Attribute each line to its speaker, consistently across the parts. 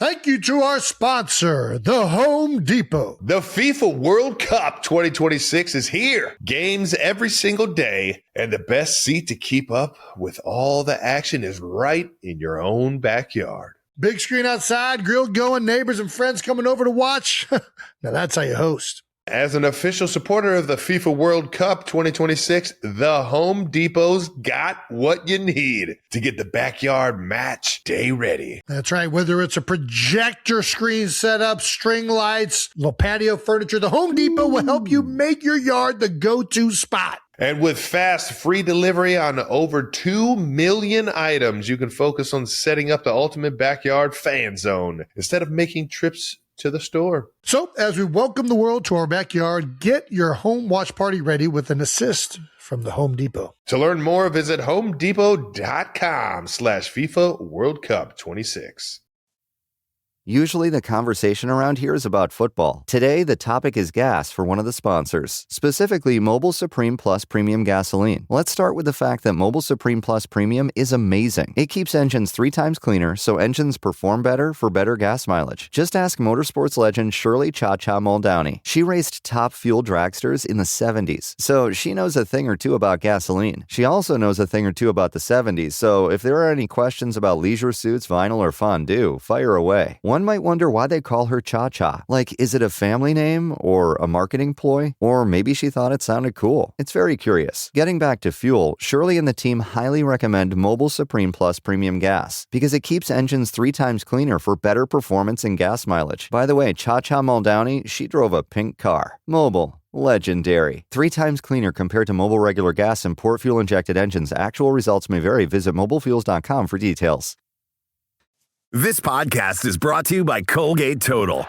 Speaker 1: Thank you to our sponsor, the Home Depot.
Speaker 2: The FIFA World Cup 2026 is here. Games every single day, and the best seat to keep up with all the action is right in your own backyard.
Speaker 1: Big screen outside, grill going, neighbors and friends coming over to watch. Now that's how you host.
Speaker 2: As an official supporter of the FIFA World Cup 2026, the Home Depot's got what you need to get the backyard match day ready.
Speaker 1: That's right. Whether it's a projector screen setup, string lights, little patio furniture, the Home Depot will help you make your yard the go-to spot.
Speaker 2: And with fast, free delivery on over 2 million items, you can focus on setting up the ultimate backyard fan zone instead of making trips to the store.
Speaker 1: So, as we welcome the world to our backyard, get your home watch party ready with an assist from the Home Depot.
Speaker 2: To learn more, visit homedepot.com/FIFA World Cup 26.
Speaker 3: Usually the conversation around here is about football. Today, the topic is gas for one of the sponsors, specifically Mobile Supreme Plus Premium Gasoline. Let's start with the fact that Mobile Supreme Plus Premium is amazing. It keeps engines 3 times cleaner, so engines perform better for better gas mileage. Just ask motorsports legend Shirley Cha-Cha Muldowney. She raced top fuel dragsters in the 70s, so she knows a thing or two about gasoline. She also knows a thing or two about the 70s, so if there are any questions about leisure suits, vinyl, or fondue, fire away. One might wonder why they call her Cha-Cha. Like, is it a family name or a marketing ploy? Or maybe she thought it sounded cool. It's very curious. Getting back to fuel, Shirley and the team highly recommend Mobile Supreme Plus Premium Gas because it keeps engines 3 times cleaner for better performance and gas mileage. By the way, Cha-Cha Muldowney, she drove a pink car. Mobile. Legendary. 3 times cleaner compared to Mobile regular gas and port fuel injected engines. Actual results may vary. Visit mobilefuels.com for details.
Speaker 4: This podcast is brought to you by Colgate Total.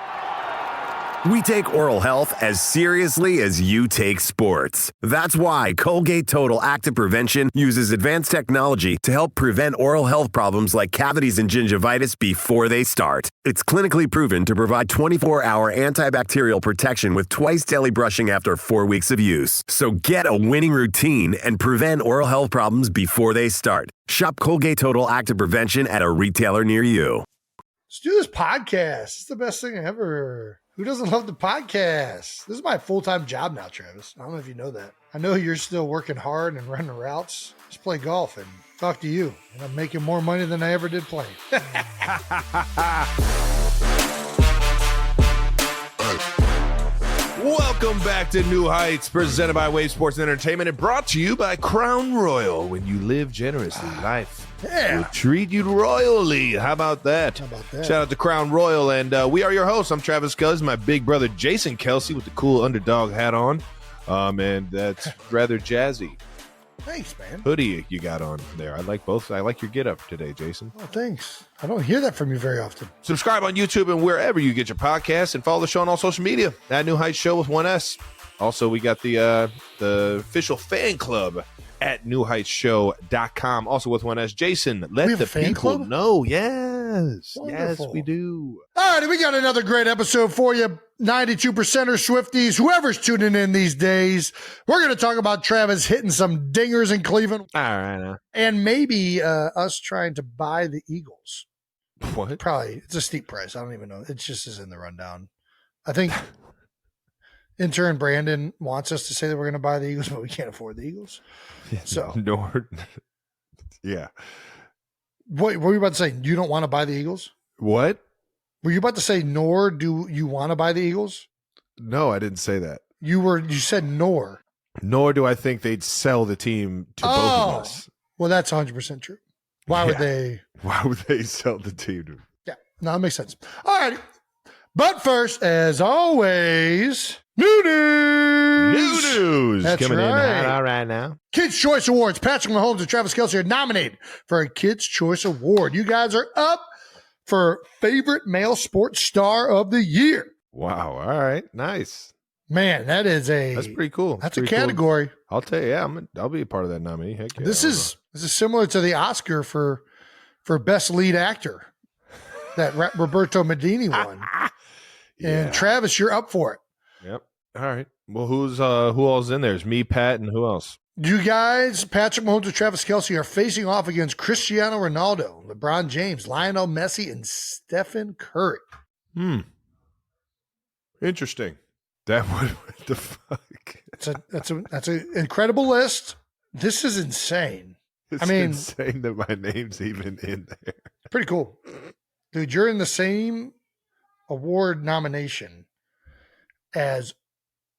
Speaker 4: We take oral health as seriously as you take sports. That's why Colgate Total Active Prevention uses advanced technology to help prevent oral health problems like cavities and gingivitis before they start. It's clinically proven to provide 24-hour antibacterial protection with twice daily brushing after 4 weeks of use. So get a winning routine and prevent oral health problems before they start. Shop Colgate Total Active Prevention at a retailer near you.
Speaker 1: Let's do this podcast. It's the best thing ever. Who doesn't love the podcast? This is my full-time job now, Travis. I don't know if you know that. I know you're still working hard and running routes. Just play golf and talk to you. And I'm making more money than I ever did playing.
Speaker 2: Welcome back to New Heights, presented by Wave Sports Entertainment and brought to you by Crown Royal. When you live generously, life will treat you royally. How about that? Shout out to Crown Royal, and we are your hosts. I'm Travis Kelsey, my big brother Jason Kelsey with the cool underdog hat on, and that's rather jazzy.
Speaker 1: Thanks, man.
Speaker 2: Hoodie you got on there. I like both. I like your get up today, Jason.
Speaker 1: Oh, thanks. I don't hear that from you very often.
Speaker 2: Subscribe on YouTube and wherever you get your podcasts, and follow the show on all social media at New Heights Show with 1S. Also, we got the official fan club at newheightsshow.com, also with 1S. Jason, let the people know. Yes. Wonderful. Yes, we do.
Speaker 1: All right, we got another great episode for you. 92%er Swifties, whoever's tuning in these days. We're going to talk about Travis hitting some dingers in Cleveland.
Speaker 2: All right.
Speaker 1: And maybe us trying to buy the Eagles.
Speaker 2: What?
Speaker 1: Probably. It's a steep price. I don't even know. It just is in the rundown. I think intern Brandon wants us to say that we're going to buy the Eagles, but we can't afford the Eagles. So,
Speaker 2: yeah.
Speaker 1: What were you about to say? You don't want to buy the Eagles?
Speaker 2: What?
Speaker 1: Were you about to say, nor do you want to buy the Eagles?
Speaker 2: No, I didn't say that.
Speaker 1: You said nor.
Speaker 2: Nor do I think they'd sell the team to both of us.
Speaker 1: Well, that's 100% true. Why would they?
Speaker 2: Why would they sell the team?
Speaker 1: Yeah, no, that makes sense. All right. But first, as always, new news.
Speaker 2: New news.
Speaker 1: That's
Speaker 2: coming
Speaker 1: right.
Speaker 2: in hot right now.
Speaker 1: Kids' Choice Awards. Patrick Mahomes and Travis Kelsey are nominated for a Kids' Choice Award. You guys are up for Favorite Male Sports Star of the Year.
Speaker 2: Wow. All right. Nice.
Speaker 1: Man, that's
Speaker 2: pretty cool.
Speaker 1: That's a category.
Speaker 2: Cool. I'll tell you, yeah, I'll be a part of that nominee. Heck yeah,
Speaker 1: this is similar to the Oscar for Best Lead Actor that Roberto Medini won.
Speaker 2: Yeah.
Speaker 1: And Travis, you're up for it.
Speaker 2: Yep. All right. Well, who all's in there? It's me, Pat, and who else?
Speaker 1: You guys, Patrick Mahomes and Travis Kelce are facing off against Cristiano Ronaldo, LeBron James, Lionel Messi, and Stephen Curry.
Speaker 2: Interesting. That would, what the fuck?
Speaker 1: That's an incredible list. This is insane.
Speaker 2: It's insane that my name's even in there.
Speaker 1: Pretty cool. Dude, you're in the same award nomination as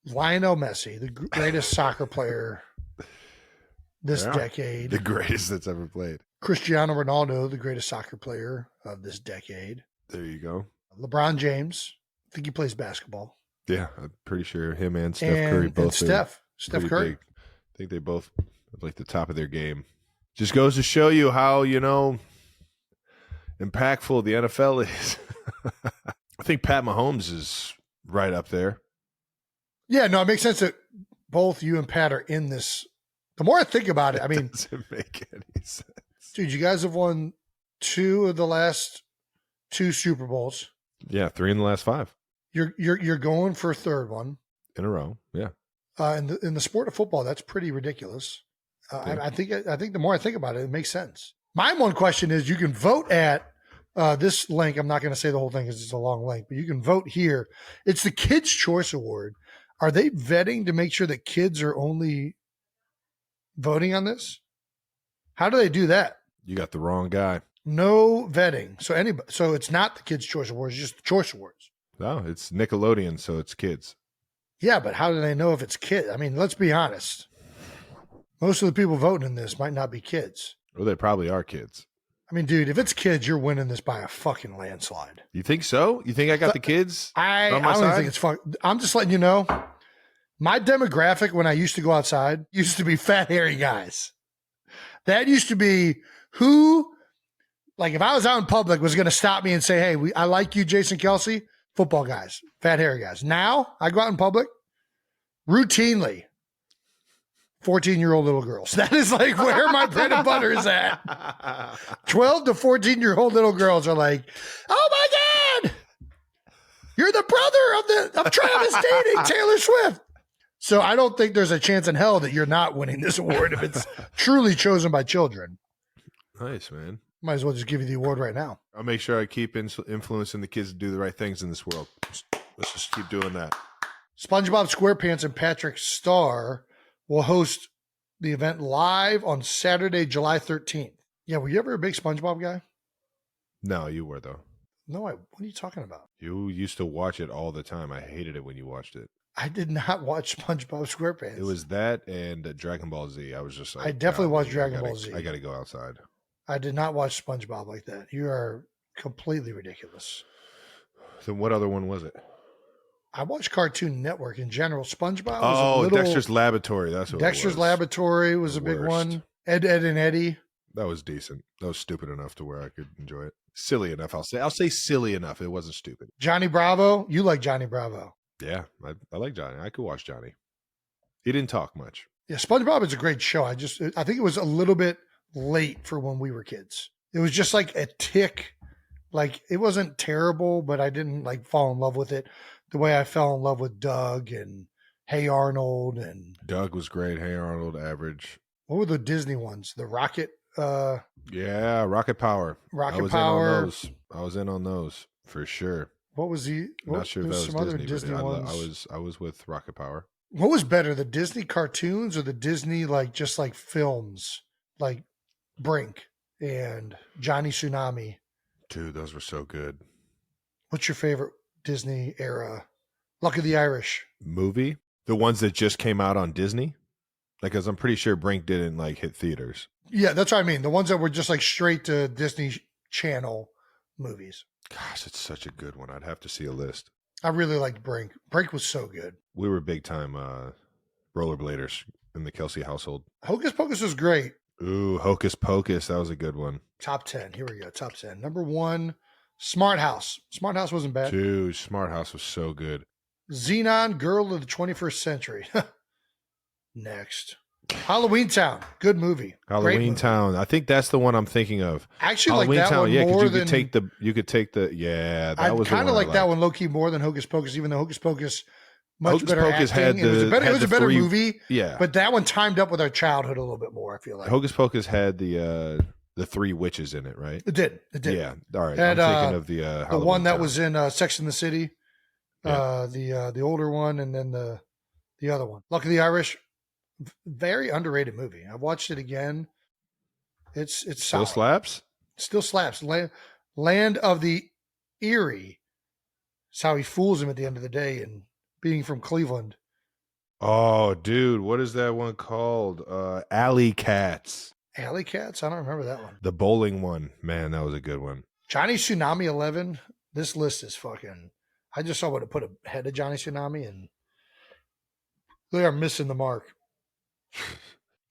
Speaker 1: Lionel Messi, the greatest soccer player this decade.
Speaker 2: The greatest that's ever played.
Speaker 1: Cristiano Ronaldo, the greatest soccer player of this decade.
Speaker 2: There you go.
Speaker 1: LeBron James. I think he plays basketball.
Speaker 2: Yeah, I'm pretty sure him and Steph Curry both.
Speaker 1: And Steph Curry.
Speaker 2: Big. I think they both have like the top of their game. Just goes to show you how, impactful the NFL is. I think Pat Mahomes is right up there.
Speaker 1: Yeah, no, it makes sense that both you and Pat are in this. The more I think about it,
Speaker 2: it doesn't make any sense.
Speaker 1: Dude, you guys have won 2 of the last 2 Super Bowls.
Speaker 2: Yeah, 3 in the last 5.
Speaker 1: You're going for a third one
Speaker 2: in a row. Yeah.
Speaker 1: In the sport of football, that's pretty ridiculous. I think the more I think about it, it makes sense. My one question is, you can vote at this link. I'm not going to say the whole thing because it's a long link, but you can vote here. It's the Kids' Choice Award. Are they vetting to make sure that kids are only voting on this? How do they do that?
Speaker 2: You got the wrong guy.
Speaker 1: No vetting. So it's not the Kids' Choice Awards, it's just the Choice Awards.
Speaker 2: No, it's Nickelodeon, so it's kids.
Speaker 1: Yeah, but how do they know if it's kids? I mean, let's be honest. Most of the people voting in this might not be kids.
Speaker 2: Well, they probably are kids.
Speaker 1: I mean, dude, if it's kids, you're winning this by a fucking landslide.
Speaker 2: You think so? You think I got the kids?
Speaker 1: I don't even think it's fun. I'm just letting you know. My demographic when I used to go outside used to be fat, hairy guys. That used to be who, like if I was out in public, was going to stop me and say, hey, I like you, Jason Kelce. Football guys, fat, hairy guys. Now I go out in public routinely. 14-year-old little girls. That is like where my bread and butter is at. 12 to 14-year-old little girls are like, oh my God, you're the brother of Travis dating Taylor Swift. So I don't think there's a chance in hell that you're not winning this award if it's truly chosen by children.
Speaker 2: Nice, man.
Speaker 1: Might as well just give you the award right now.
Speaker 2: I'll make sure I keep influencing the kids to do the right things in this world. Let's just keep doing that.
Speaker 1: SpongeBob SquarePants and Patrick Starr will host the event live on Saturday, July 13th. Yeah, were you ever a big SpongeBob guy?
Speaker 2: No, you were, though.
Speaker 1: No, what are you talking about?
Speaker 2: You used to watch it all the time. I hated it when you watched it.
Speaker 1: I did not watch SpongeBob SquarePants.
Speaker 2: It was that and Dragon Ball Z. I was just like,
Speaker 1: I definitely watched Dragon Ball Z.
Speaker 2: I got to go outside.
Speaker 1: I did not watch SpongeBob like that. You are completely ridiculous.
Speaker 2: Then what other one was it?
Speaker 1: I watched Cartoon Network in general. SpongeBob
Speaker 2: was Dexter's Laboratory. That's what
Speaker 1: Dexter's
Speaker 2: it was.
Speaker 1: Laboratory was a big one. Ed, Ed, and Eddie.
Speaker 2: That was decent. That was stupid enough to where I could enjoy it. Silly enough, I'll say silly enough. It wasn't stupid.
Speaker 1: Johnny Bravo. You like Johnny Bravo.
Speaker 2: Yeah, I like Johnny. I could watch Johnny. He didn't talk much.
Speaker 1: Yeah, SpongeBob is a great show. I think it was a little bit late for when we were kids. It was just like a tick. Like it wasn't terrible, but I didn't like fall in love with it the way I fell in love with Doug and Hey Arnold. And
Speaker 2: Doug was great. Hey Arnold, average.
Speaker 1: What were the Disney ones? The Rocket.
Speaker 2: Yeah, Rocket Power.
Speaker 1: Rocket Power.
Speaker 2: I was in on those for sure.
Speaker 1: What was the?
Speaker 2: I'm not sure if that was
Speaker 1: some other Disney
Speaker 2: ones. I was with Rocket Power.
Speaker 1: What was better, the Disney cartoons or the Disney just films, like Brink and Johnny Tsunami? Dude,
Speaker 2: those were so good.
Speaker 1: What's your favorite Disney era? Luck of the Irish
Speaker 2: movie? The ones that just came out on Disney? Because I'm pretty sure Brink didn't hit theaters.
Speaker 1: Yeah, that's what I mean. The ones that were just straight to Disney Channel movies.
Speaker 2: Gosh, it's such a good one. I'd have to see a list.
Speaker 1: I really liked Brink. Brink was so good.
Speaker 2: We were big time rollerbladers in the Kelce household.
Speaker 1: Hocus Pocus was great.
Speaker 2: Ooh, Hocus Pocus. That was a good one.
Speaker 1: Top 10. Here we go. Top 10. Number 1, Smart House. Smart House wasn't bad.
Speaker 2: Dude, Smart House was so good.
Speaker 1: Xenon, Girl of the 21st Century. Next. Halloween Town. Good movie.
Speaker 2: Halloween Town. I think that's the one I'm thinking of.
Speaker 1: Actually,
Speaker 2: Halloween
Speaker 1: like that
Speaker 2: Town,
Speaker 1: one
Speaker 2: yeah,
Speaker 1: more
Speaker 2: you
Speaker 1: than...
Speaker 2: could take the, yeah, that
Speaker 1: I
Speaker 2: was
Speaker 1: kind of like that one low-key more than Hocus Pocus, even though Hocus Pocus Much
Speaker 2: Hocus
Speaker 1: better
Speaker 2: Pocus
Speaker 1: acting.
Speaker 2: had
Speaker 1: It was a better,
Speaker 2: had
Speaker 1: it was a
Speaker 2: the
Speaker 1: better
Speaker 2: three-
Speaker 1: movie.
Speaker 2: Yeah.
Speaker 1: But that one timed up with our childhood a little bit more, I feel like.
Speaker 2: Hocus Pocus had the three witches in it, right?
Speaker 1: It did.
Speaker 2: Yeah. All right.
Speaker 1: Had,
Speaker 2: I'm thinking of the Halloween
Speaker 1: one that
Speaker 2: Town.
Speaker 1: was in Sex and the City.
Speaker 2: Yeah.
Speaker 1: The older one, and then the other one. Luck of the Irish. Very underrated movie. I watched it again. It's
Speaker 2: Still
Speaker 1: solid.
Speaker 2: slaps?
Speaker 1: Still slaps. Land of the Eerie. It's how he fools him at the end of the day, and being from Cleveland.
Speaker 2: Oh, dude, what is that one called? Alley Cats.
Speaker 1: Alley Cats? I don't remember that one.
Speaker 2: The bowling one. Man, that was a good one.
Speaker 1: Johnny Tsunami 11. This list is fucking... I just saw what it put ahead of Johnny Tsunami, and they are missing the mark.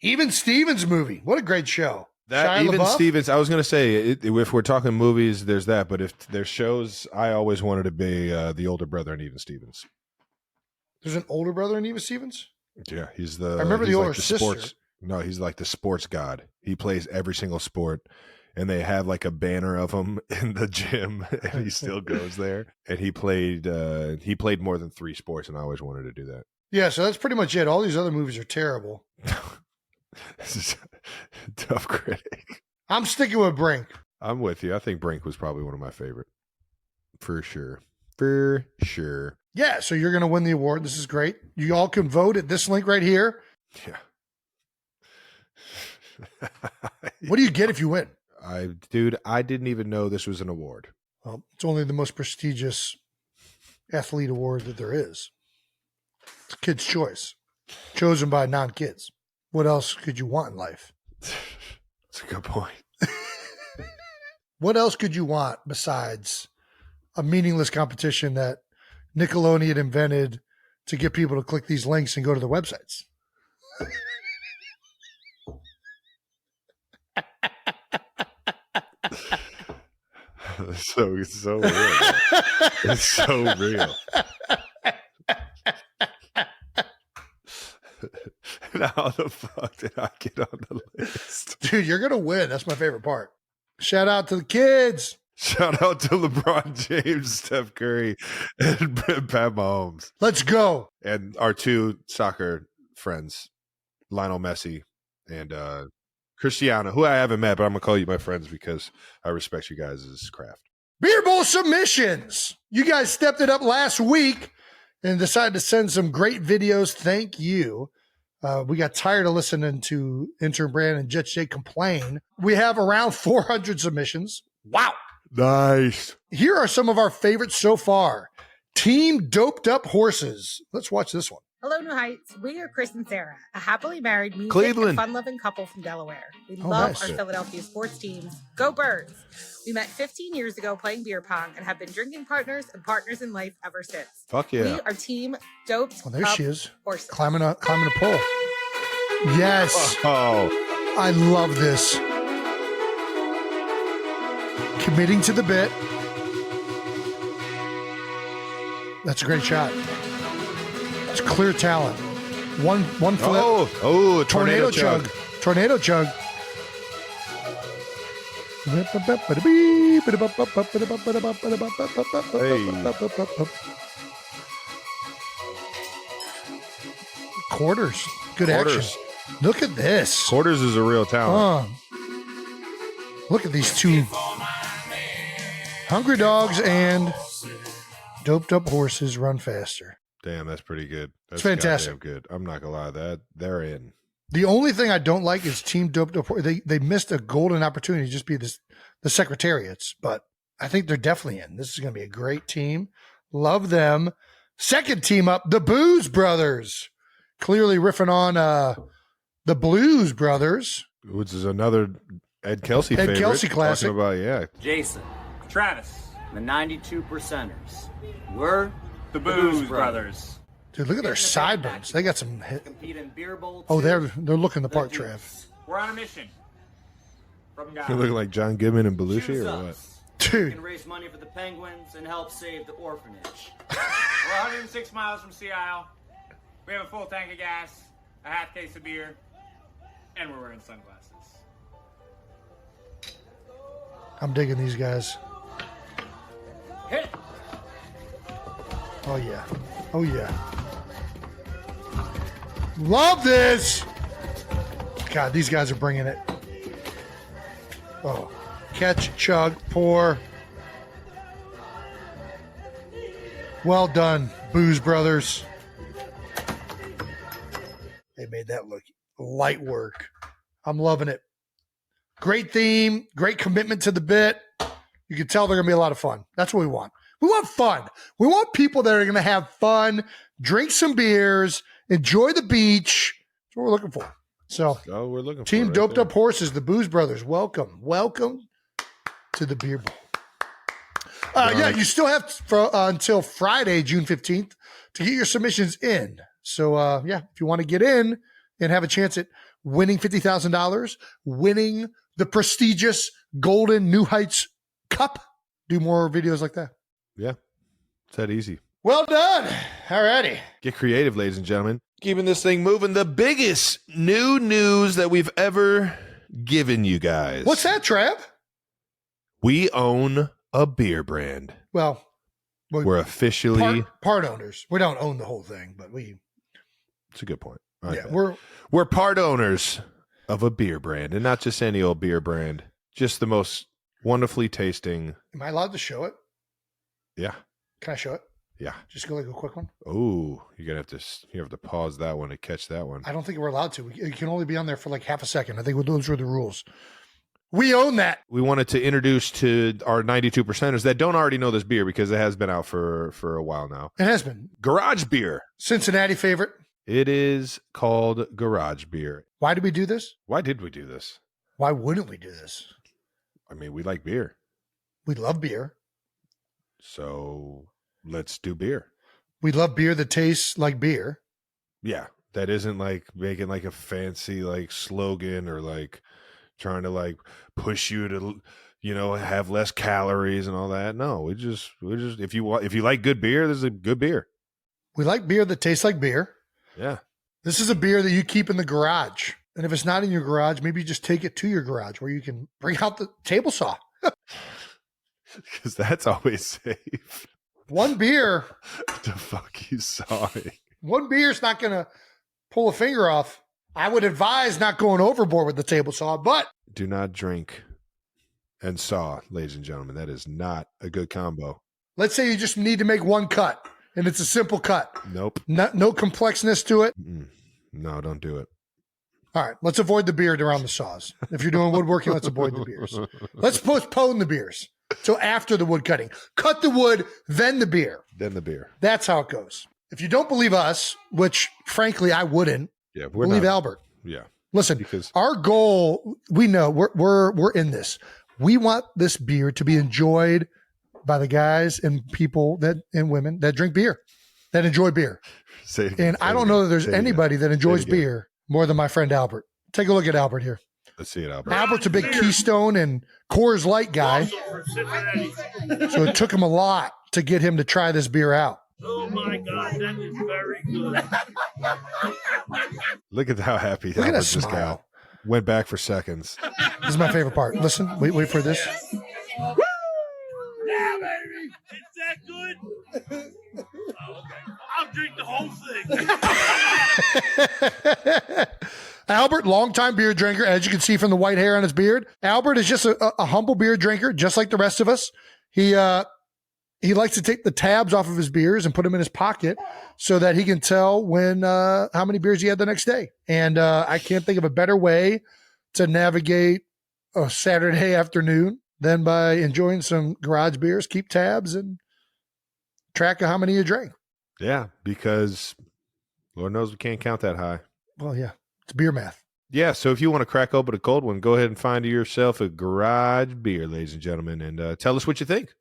Speaker 1: Even Stevens movie. What a great show.
Speaker 2: That
Speaker 1: Shia
Speaker 2: even
Speaker 1: LaBeouf?
Speaker 2: Stevens, I was going to say, if we're talking movies, there's that. But if there's shows, I always wanted to be the older brother in Even Stevens.
Speaker 1: There's an older brother in Eva Stevens?
Speaker 2: Yeah, he's the.
Speaker 1: I remember
Speaker 2: he's
Speaker 1: the
Speaker 2: like
Speaker 1: older sister.
Speaker 2: Sports, no, he's like the sports god. He plays every single sport, and they have like a banner of him in the gym, and he still goes there. And he played more than 3 sports, and I always wanted to do that.
Speaker 1: Yeah, so that's pretty much it. All these other movies are terrible.
Speaker 2: This is a tough critic.
Speaker 1: I'm sticking with Brink.
Speaker 2: I'm with you. I think Brink was probably one of my favorite, for sure. For sure.
Speaker 1: Yeah, so you're going to win the award. This is great. You all can vote at this link right here.
Speaker 2: Yeah.
Speaker 1: What do you get if you win?
Speaker 2: I didn't even know this was an award.
Speaker 1: Well, it's only the most prestigious athlete award that there is. It's Kid's Choice, chosen by non-kids. What else could you want in life?
Speaker 2: That's a good point.
Speaker 1: What else could you want besides a meaningless competition that Nickelodeon invented to get people to click these links and go to the websites?
Speaker 2: So real. It's so real. How the fuck did I get on the list?
Speaker 1: Dude, you're going to win. That's my favorite part. Shout out to the kids.
Speaker 2: Shout out to LeBron James, Steph Curry, and Pat Mahomes.
Speaker 1: Let's go.
Speaker 2: And our 2 soccer friends, Lionel Messi and Cristiano, who I haven't met, but I'm going to call you my friends because I respect you guys' craft.
Speaker 1: Beer Bowl submissions. You guys stepped it up last week and decided to send some great videos. Thank you. We got tired of listening to Intern Brand and Jet Jake complain. We have around 400 submissions. Wow.
Speaker 2: Nice.
Speaker 1: Here are some of our favorites so far. Team Doped Up Horses. Let's watch this one.
Speaker 5: Hello, New Heights. We are Chris and Sarah, a happily married, music
Speaker 2: Cleveland.
Speaker 5: and fun-loving couple from Delaware. We
Speaker 1: Oh,
Speaker 5: love
Speaker 1: nice.
Speaker 5: our Philadelphia sports teams. Go Birds! We met 15 years ago playing beer pong and have been drinking partners and partners in life ever since.
Speaker 2: Fuck yeah.
Speaker 5: We are Team Doped
Speaker 1: Oh, there
Speaker 5: Up
Speaker 1: she is.
Speaker 5: Horses.
Speaker 1: Climbing a pole. Yes.
Speaker 2: Oh,
Speaker 1: I love this. Committing to the bit. That's a great shot. It's clear talent. One flip.
Speaker 2: oh,
Speaker 1: tornado chug. Tornado chug. Quarters. Good
Speaker 2: Quarters.
Speaker 1: action. Look at this.
Speaker 2: Quarters is a real talent.
Speaker 1: Look at these 2 hungry dogs and doped up horses run faster.
Speaker 2: Damn, that's pretty good. That's
Speaker 1: fantastic.
Speaker 2: goddamn good. I'm not gonna lie, that they're in.
Speaker 1: The only thing I don't like is Team Doped Up. They missed a golden opportunity to just be the Secretariats, but I think they're definitely in. This is going to be a great team. Love them. Second team up, the Booze Brothers. Clearly riffing on the Blues Brothers.
Speaker 2: Which is another Ed Kelsey
Speaker 1: Ed
Speaker 2: favorite.
Speaker 1: Kelsey classic.
Speaker 2: Talking about, yeah.
Speaker 6: Jason,
Speaker 7: Travis,
Speaker 6: the 92 percenters. We're
Speaker 7: the Booze Brothers.
Speaker 1: Dude, look at their sideburns. They got some hit.
Speaker 6: compete in beer bowl.
Speaker 1: Oh,
Speaker 6: too.
Speaker 1: they're looking the part,
Speaker 6: The
Speaker 1: Trev.
Speaker 6: Dukes.
Speaker 7: We're on a mission. From
Speaker 2: You
Speaker 7: God.
Speaker 2: look like John Goodman and Belushi
Speaker 6: Choose
Speaker 2: or what?
Speaker 6: us.
Speaker 1: Dude.
Speaker 6: We can raise money for the Penguins and help save the orphanage.
Speaker 7: We're 106 miles from Sea Isle. We have a full tank of gas, a half case of beer, and we're wearing sunglasses.
Speaker 1: I'm digging these guys.
Speaker 7: Hit!
Speaker 1: Oh, yeah. Oh, yeah. Love this. God, these guys are bringing it. Oh, catch, chug, pour. Well done, Booze Brothers. They made that look light work. I'm loving it. Great theme, great commitment to the bit. You can tell they're going to be a lot of fun. That's what we want. We want fun. We want people that are going to have fun, drink some beers, enjoy the beach. That's what we're looking for. So,
Speaker 2: we're looking
Speaker 1: Team
Speaker 2: for it
Speaker 1: Doped Up Horses, the Booze Brothers, welcome. Welcome to the Beer Bowl. Yeah, you still have until Friday, June 15th, to get your submissions in. So, if you want to get in and have a chance at winning $50,000, winning the prestigious Golden New Heights Cup, do more videos like that.
Speaker 2: Yeah, it's that easy.
Speaker 1: Well done. All righty.
Speaker 2: Get creative, ladies and gentlemen. Keeping this thing moving. The biggest new news that we've ever given you guys.
Speaker 1: What's that, Trav?
Speaker 2: We own a beer brand.
Speaker 1: Well,
Speaker 2: we're officially
Speaker 1: part owners. We don't own the whole thing, but we.
Speaker 2: It's a good point. We're part owners of a beer brand, and not just any old beer brand. Just the most wonderfully tasting.
Speaker 1: Am I allowed to show it?
Speaker 2: Yeah.
Speaker 1: Can I show it?
Speaker 2: Yeah.
Speaker 1: Just go like a quick one.
Speaker 2: Oh, you have to pause that one to catch that one.
Speaker 1: I don't think we're allowed to. It can only be on there for like half a second. I think those are the rules. We own that.
Speaker 2: We wanted to introduce to our 92 percenters that don't already know this beer because it has been out for a while now.
Speaker 1: It has been.
Speaker 2: Garage beer.
Speaker 1: Cincinnati favorite.
Speaker 2: It is called Garage beer.
Speaker 1: Why did we do this?
Speaker 2: Why did we do this?
Speaker 1: Why wouldn't we do this?
Speaker 2: I mean, we like beer.
Speaker 1: We love beer.
Speaker 2: So let's do beer.
Speaker 1: We love beer that tastes like beer.
Speaker 2: Yeah. That isn't like making like a fancy like slogan or like trying to like push you to, have less calories and all that. No, we just if you like good beer, this is a good beer.
Speaker 1: We like beer that tastes like beer.
Speaker 2: Yeah.
Speaker 1: This is a beer that you keep in the garage. And if it's not in your garage, maybe you just take it to your garage where you can bring out the table saw.
Speaker 2: Because that's always safe.
Speaker 1: One beer.
Speaker 2: The fuck you sawing?
Speaker 1: One beer's not going to pull a finger off. I would advise not going overboard with the table saw, but.
Speaker 2: Do not drink and saw, ladies and gentlemen. That is not a good combo.
Speaker 1: Let's say you just need to make one cut, and it's a simple cut.
Speaker 2: Nope.
Speaker 1: No complexness to it.
Speaker 2: No, don't do it.
Speaker 1: All right, let's avoid the beard around the saws. If you're doing woodworking, let's avoid the beers. Let's postpone the beers till after the wood cutting. Cut the wood, then the beer.
Speaker 2: Then the beer.
Speaker 1: That's how it goes. If you don't believe us, which frankly I wouldn't, believe Albert.
Speaker 2: Yeah.
Speaker 1: Listen, because our goal, we know we're in this. We want this beer to be enjoyed by the guys and people and women that drink beer, that enjoy beer. I don't know that there's anybody that enjoys beer more than my friend Albert. Take a look at Albert here.
Speaker 2: Let's see it, Albert.
Speaker 1: Albert's a big Keystone and Coors Light guy. So it took him a lot to get him to try this beer out.
Speaker 8: Oh my God, that is very good.
Speaker 2: Look at how happy
Speaker 1: Look at
Speaker 2: Albert
Speaker 1: that
Speaker 2: just got. Went back for seconds.
Speaker 1: This is my favorite part. Listen, wait for this.
Speaker 8: Yeah, baby. It's that good? Oh, okay. I'll drink the whole thing.
Speaker 1: Albert, longtime beer drinker, as you can see from the white hair on his beard. Albert is just a humble beer drinker, just like the rest of us. He likes to take the tabs off of his beers and put them in his pocket so that he can tell when how many beers he had the next day. And I can't think of a better way to navigate a Saturday afternoon than by enjoying some garage beers, keep tabs, and track of how many you drank.
Speaker 2: Yeah, because Lord knows we can't count that high.
Speaker 1: Well, yeah, it's beer math.
Speaker 2: Yeah, so if you want to crack open a cold one, go ahead and find yourself a garage beer, ladies and gentlemen, and tell us what you think.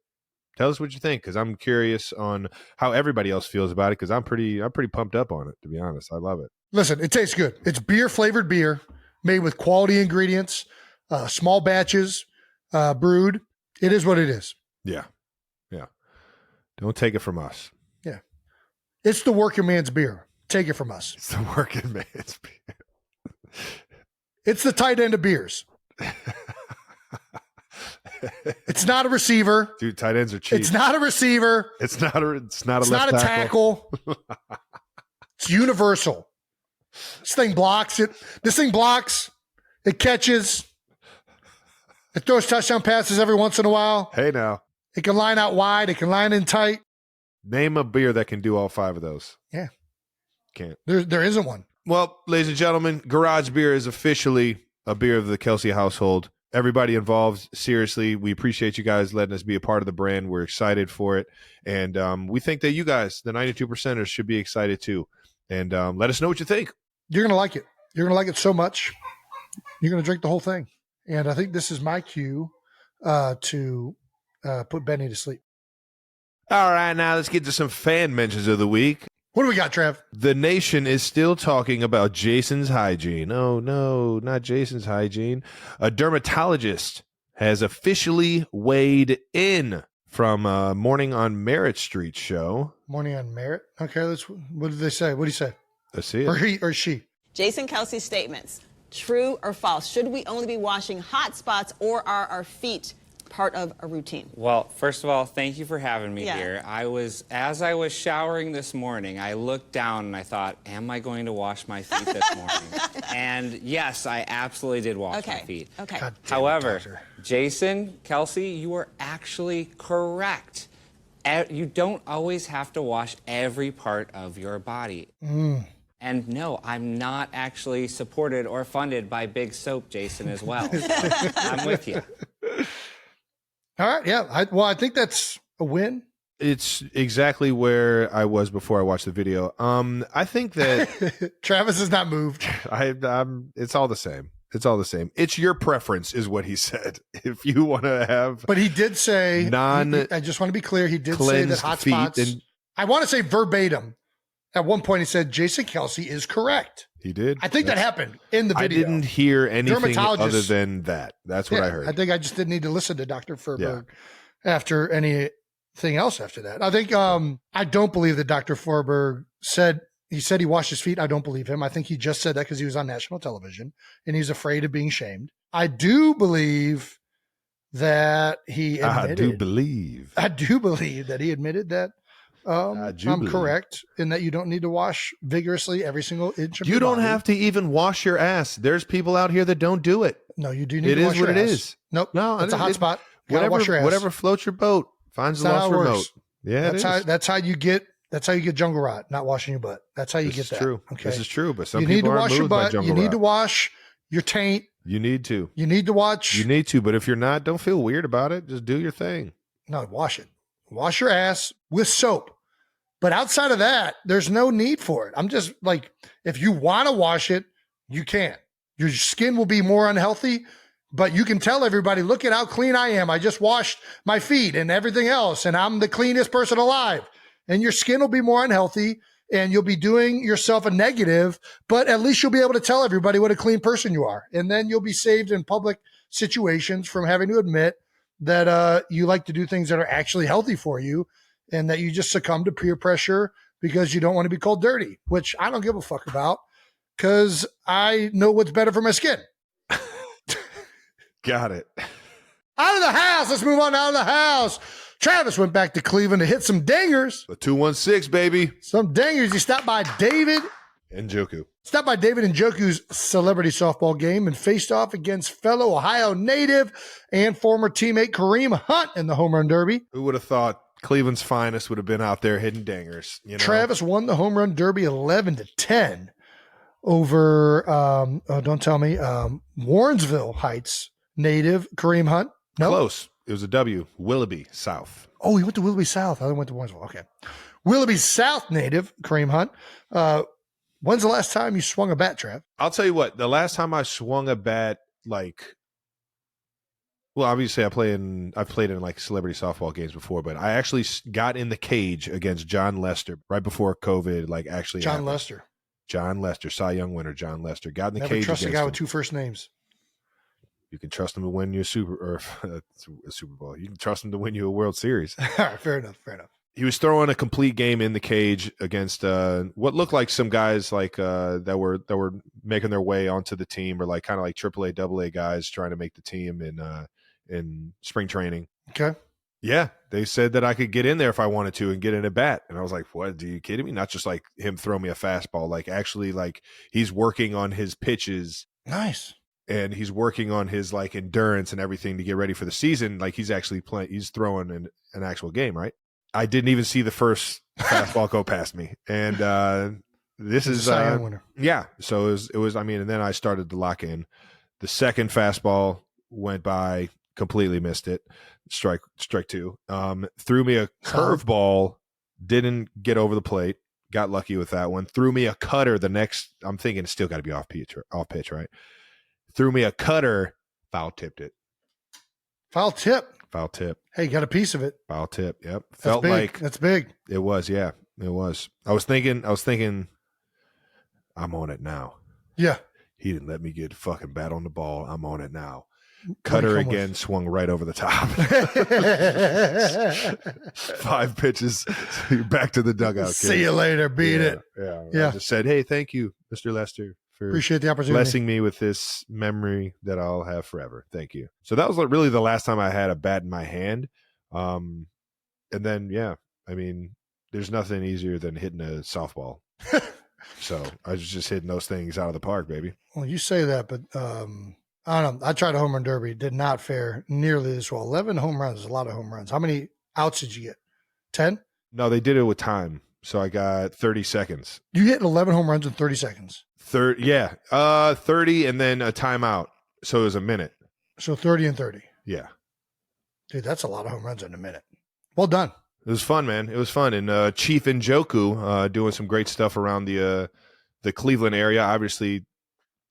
Speaker 2: Tell us what you think, because I'm curious on how everybody else feels about it, because I'm pretty pumped up on it, to be honest. I love it.
Speaker 1: Listen, it tastes good. It's beer-flavored beer made with quality ingredients, small batches, brewed. It is what it is.
Speaker 2: Yeah. Yeah. Don't take it from us.
Speaker 1: Yeah. It's the working man's beer. Take it from us.
Speaker 2: It's the working man's beer.
Speaker 1: It's the tight end of beers. It's not a receiver.
Speaker 2: Dude, tight ends are cheap.
Speaker 1: It's not a receiver.
Speaker 2: It's not a
Speaker 1: tackle. It's universal. This thing blocks it. This thing blocks. It catches. It throws touchdown passes every once in a while.
Speaker 2: Hey, now.
Speaker 1: It can line out wide. It can line in tight.
Speaker 2: Name a beer that can do all 5 of those.
Speaker 1: Yeah.
Speaker 2: Can't.
Speaker 1: There isn't one.
Speaker 2: Well, ladies and gentlemen, Garage Beer is officially a beer of the Kelsey household. Everybody involved, seriously, we appreciate you guys letting us be a part of the brand. We're excited for it. And we think that you guys, the 92%ers, should be excited too. And let us know what you think.
Speaker 1: You're going to like it. You're going to like it so much. You're going to drink the whole thing. And I think this is my cue to put Benny to sleep.
Speaker 2: All right, now let's get to some fan mentions of the week.
Speaker 1: What do we got, Trev?
Speaker 2: The nation is still talking about Jason's hygiene. Oh, no, not Jason's hygiene. A dermatologist has officially weighed in from Morning on Merritt Street show.
Speaker 1: Morning on Merritt? Okay, what did they say? What did he say?
Speaker 2: Let's see it.
Speaker 1: Or he or she?
Speaker 9: Jason Kelsey's statements, true or false? Should we only be washing hot spots, or are our feet part of a routine?
Speaker 10: Well, first of all, thank you for having me
Speaker 9: Yeah.
Speaker 10: here. As I was showering this morning, I looked down and I thought, am I going to wash my feet this morning? And yes, I absolutely did wash my feet.
Speaker 9: Okay.
Speaker 1: God damn it,
Speaker 10: However,
Speaker 1: doctor.
Speaker 10: Jason, Kelsey, you are actually correct. You don't always have to wash every part of your body. And no, I'm not actually supported or funded by Big Soap, Jason, as well. So I'm with you.
Speaker 1: All right, yeah. I think that's a win.
Speaker 2: It's exactly where I was before I watched the video. I think that
Speaker 1: Travis is not moved.
Speaker 2: it's all the same. It's all the same. It's your preference, is what he said. If you want to have,
Speaker 1: But he did say,
Speaker 2: Non-
Speaker 1: I just want to be clear, he did say that
Speaker 2: cleansed
Speaker 1: hot
Speaker 2: feet
Speaker 1: spots,
Speaker 2: and-
Speaker 1: I want to say verbatim. At one point he said, Jason Kelsey is correct.
Speaker 2: he did.
Speaker 1: I think that happened in the
Speaker 2: I
Speaker 1: video.
Speaker 2: didn't hear anything
Speaker 1: Dermatologist-
Speaker 2: other than that. That's what I heard.
Speaker 1: I think I just didn't need to listen to Dr. Furberg after anything else after that. I think I don't believe that Dr. Furberg said he washed his feet. I don't believe him. I think he just said that because he was on national television and he's afraid of being shamed. I do believe that he admitted.
Speaker 2: I do believe
Speaker 1: that he admitted that I'm correct in that you don't need to wash vigorously every single inch of
Speaker 2: you
Speaker 1: your
Speaker 2: don't
Speaker 1: body.
Speaker 2: have to even wash your ass. There's people out here that don't do it.
Speaker 1: No, you do need
Speaker 2: It
Speaker 1: to wash
Speaker 2: is
Speaker 1: your
Speaker 2: what it
Speaker 1: ass.
Speaker 2: is.
Speaker 1: Nope.
Speaker 2: No,
Speaker 1: That's a hot spot. Gotta
Speaker 2: Whatever,
Speaker 1: wash your ass.
Speaker 2: whatever floats your boat finds the
Speaker 1: That's how
Speaker 2: lost
Speaker 1: it
Speaker 2: remote.
Speaker 1: works.
Speaker 2: Yeah,
Speaker 1: That's how you get jungle rot, not washing your butt. That's how you
Speaker 2: This
Speaker 1: get
Speaker 2: is
Speaker 1: that.
Speaker 2: true.
Speaker 1: Okay.
Speaker 2: This is true, but some
Speaker 1: You need
Speaker 2: people
Speaker 1: to
Speaker 2: aren't
Speaker 1: wash your
Speaker 2: moved by
Speaker 1: butt.
Speaker 2: jungle
Speaker 1: You need
Speaker 2: rot.
Speaker 1: to wash your taint.
Speaker 2: You need to.
Speaker 1: You need to watch.
Speaker 2: You need to, but if you're not, don't feel weird about it. Just do your thing.
Speaker 1: No, wash it. Wash your ass with soap. But outside of that, there's no need for it. I'm just like, if you want to wash it, you can. Your skin will be more unhealthy, but you can tell everybody, look at how clean I am. I just washed my feet and everything else, and I'm the cleanest person alive. And your skin will be more unhealthy, and you'll be doing yourself a negative, but at least you'll be able to tell everybody what a clean person you are. And then you'll be saved in public situations from having to admit that you like to do things that are actually healthy for you, and that you just succumb to peer pressure because you don't want to be called dirty, which I don't give a fuck about because I know what's better for my skin.
Speaker 2: Got it.
Speaker 1: Out of the house. Let's move on out of the house. Travis went back to Cleveland to hit some dingers.
Speaker 2: The 216, baby.
Speaker 1: Some dingers. He stopped by David
Speaker 2: Njoku.
Speaker 1: Njoku's celebrity softball game and faced off against fellow Ohio native and former teammate Kareem Hunt in the home run derby.
Speaker 2: Who would have thought Cleveland's finest would have been out there hitting dingers? You know?
Speaker 1: Travis won the home run derby 11-10 over, don't tell me, Warrensville Heights native Kareem Hunt. No,
Speaker 2: Close. It was a W. Willoughby South.
Speaker 1: Oh, he went to Willoughby South. I went to Warrensville. Okay. Willoughby South native Kareem Hunt. When's the last time you swung a bat, Trav?
Speaker 2: I'll tell you what. The last time I swung a bat, well, obviously I've played in like celebrity softball games before, but I actually got in the cage against John Lester right before COVID.
Speaker 1: John Lester.
Speaker 2: John Lester, Cy Young winner. John Lester got in the
Speaker 1: Never
Speaker 2: cage.
Speaker 1: trust a
Speaker 2: against
Speaker 1: guy
Speaker 2: him.
Speaker 1: with two first names.
Speaker 2: You can trust him to win you a Super Bowl. You can trust him to win you a World Series.
Speaker 1: All right, fair enough.
Speaker 2: He was throwing a complete game in the cage against what looked like some guys that were making their way onto the team, or kind of like AAA, AA guys trying to make the team in spring training.
Speaker 1: Okay.
Speaker 2: Yeah, they said that I could get in there if I wanted to and get in a bat. And I was like, what? Are you kidding me? Not just like him throw me a fastball. Like actually like he's working on his pitches.
Speaker 1: Nice.
Speaker 2: And he's working on his like endurance and everything to get ready for the season. Like he's actually playing, he's throwing an actual game, right? I didn't even see the first fastball go past me. And this is
Speaker 1: winner.
Speaker 2: Yeah. So it was, I mean, and then I started to lock in. The second fastball went by, completely missed it. Strike two. Threw me a curveball, didn't get over the plate. Got lucky with that one. Threw me a cutter the next. I'm thinking it's still got to be off pitch, right? Threw me a cutter, foul tipped it.
Speaker 1: Foul tip.
Speaker 2: Hey,
Speaker 1: you got a piece of it.
Speaker 2: Foul tip. Yep.
Speaker 1: Felt like that's big.
Speaker 2: It was. Yeah, it was. I was thinking. I'm on it now.
Speaker 1: Yeah.
Speaker 2: He didn't let me get fucking bat on the ball. I'm on it now. Cutter again, swung right over the top. 5 pitches. Back to the dugout.
Speaker 1: See you later. Beat it.
Speaker 2: Yeah. I just said, hey, thank you, Mr. Lester, for
Speaker 1: appreciate the opportunity,
Speaker 2: blessing me with this memory that I'll have forever. Thank you. So that was really the last time I had a bat in my hand. And then, yeah, I mean, there's nothing easier than hitting a softball. So I was just hitting those things out of the park, baby.
Speaker 1: Well, you say that, but I don't know. I tried a home run derby. Did not fare nearly this well. 11 home runs is a lot of home runs. How many outs did you get? 10?
Speaker 2: No, they did it with time. So I got 30 seconds.
Speaker 1: You hit 11 home runs in 30 seconds.
Speaker 2: 30 and then a timeout. So it was a minute.
Speaker 1: So 30 and 30.
Speaker 2: Yeah.
Speaker 1: Dude, that's a lot of home runs in a minute. Well done.
Speaker 2: It was fun, man. It was fun. And Chief Njoku doing some great stuff around the Cleveland area. Obviously,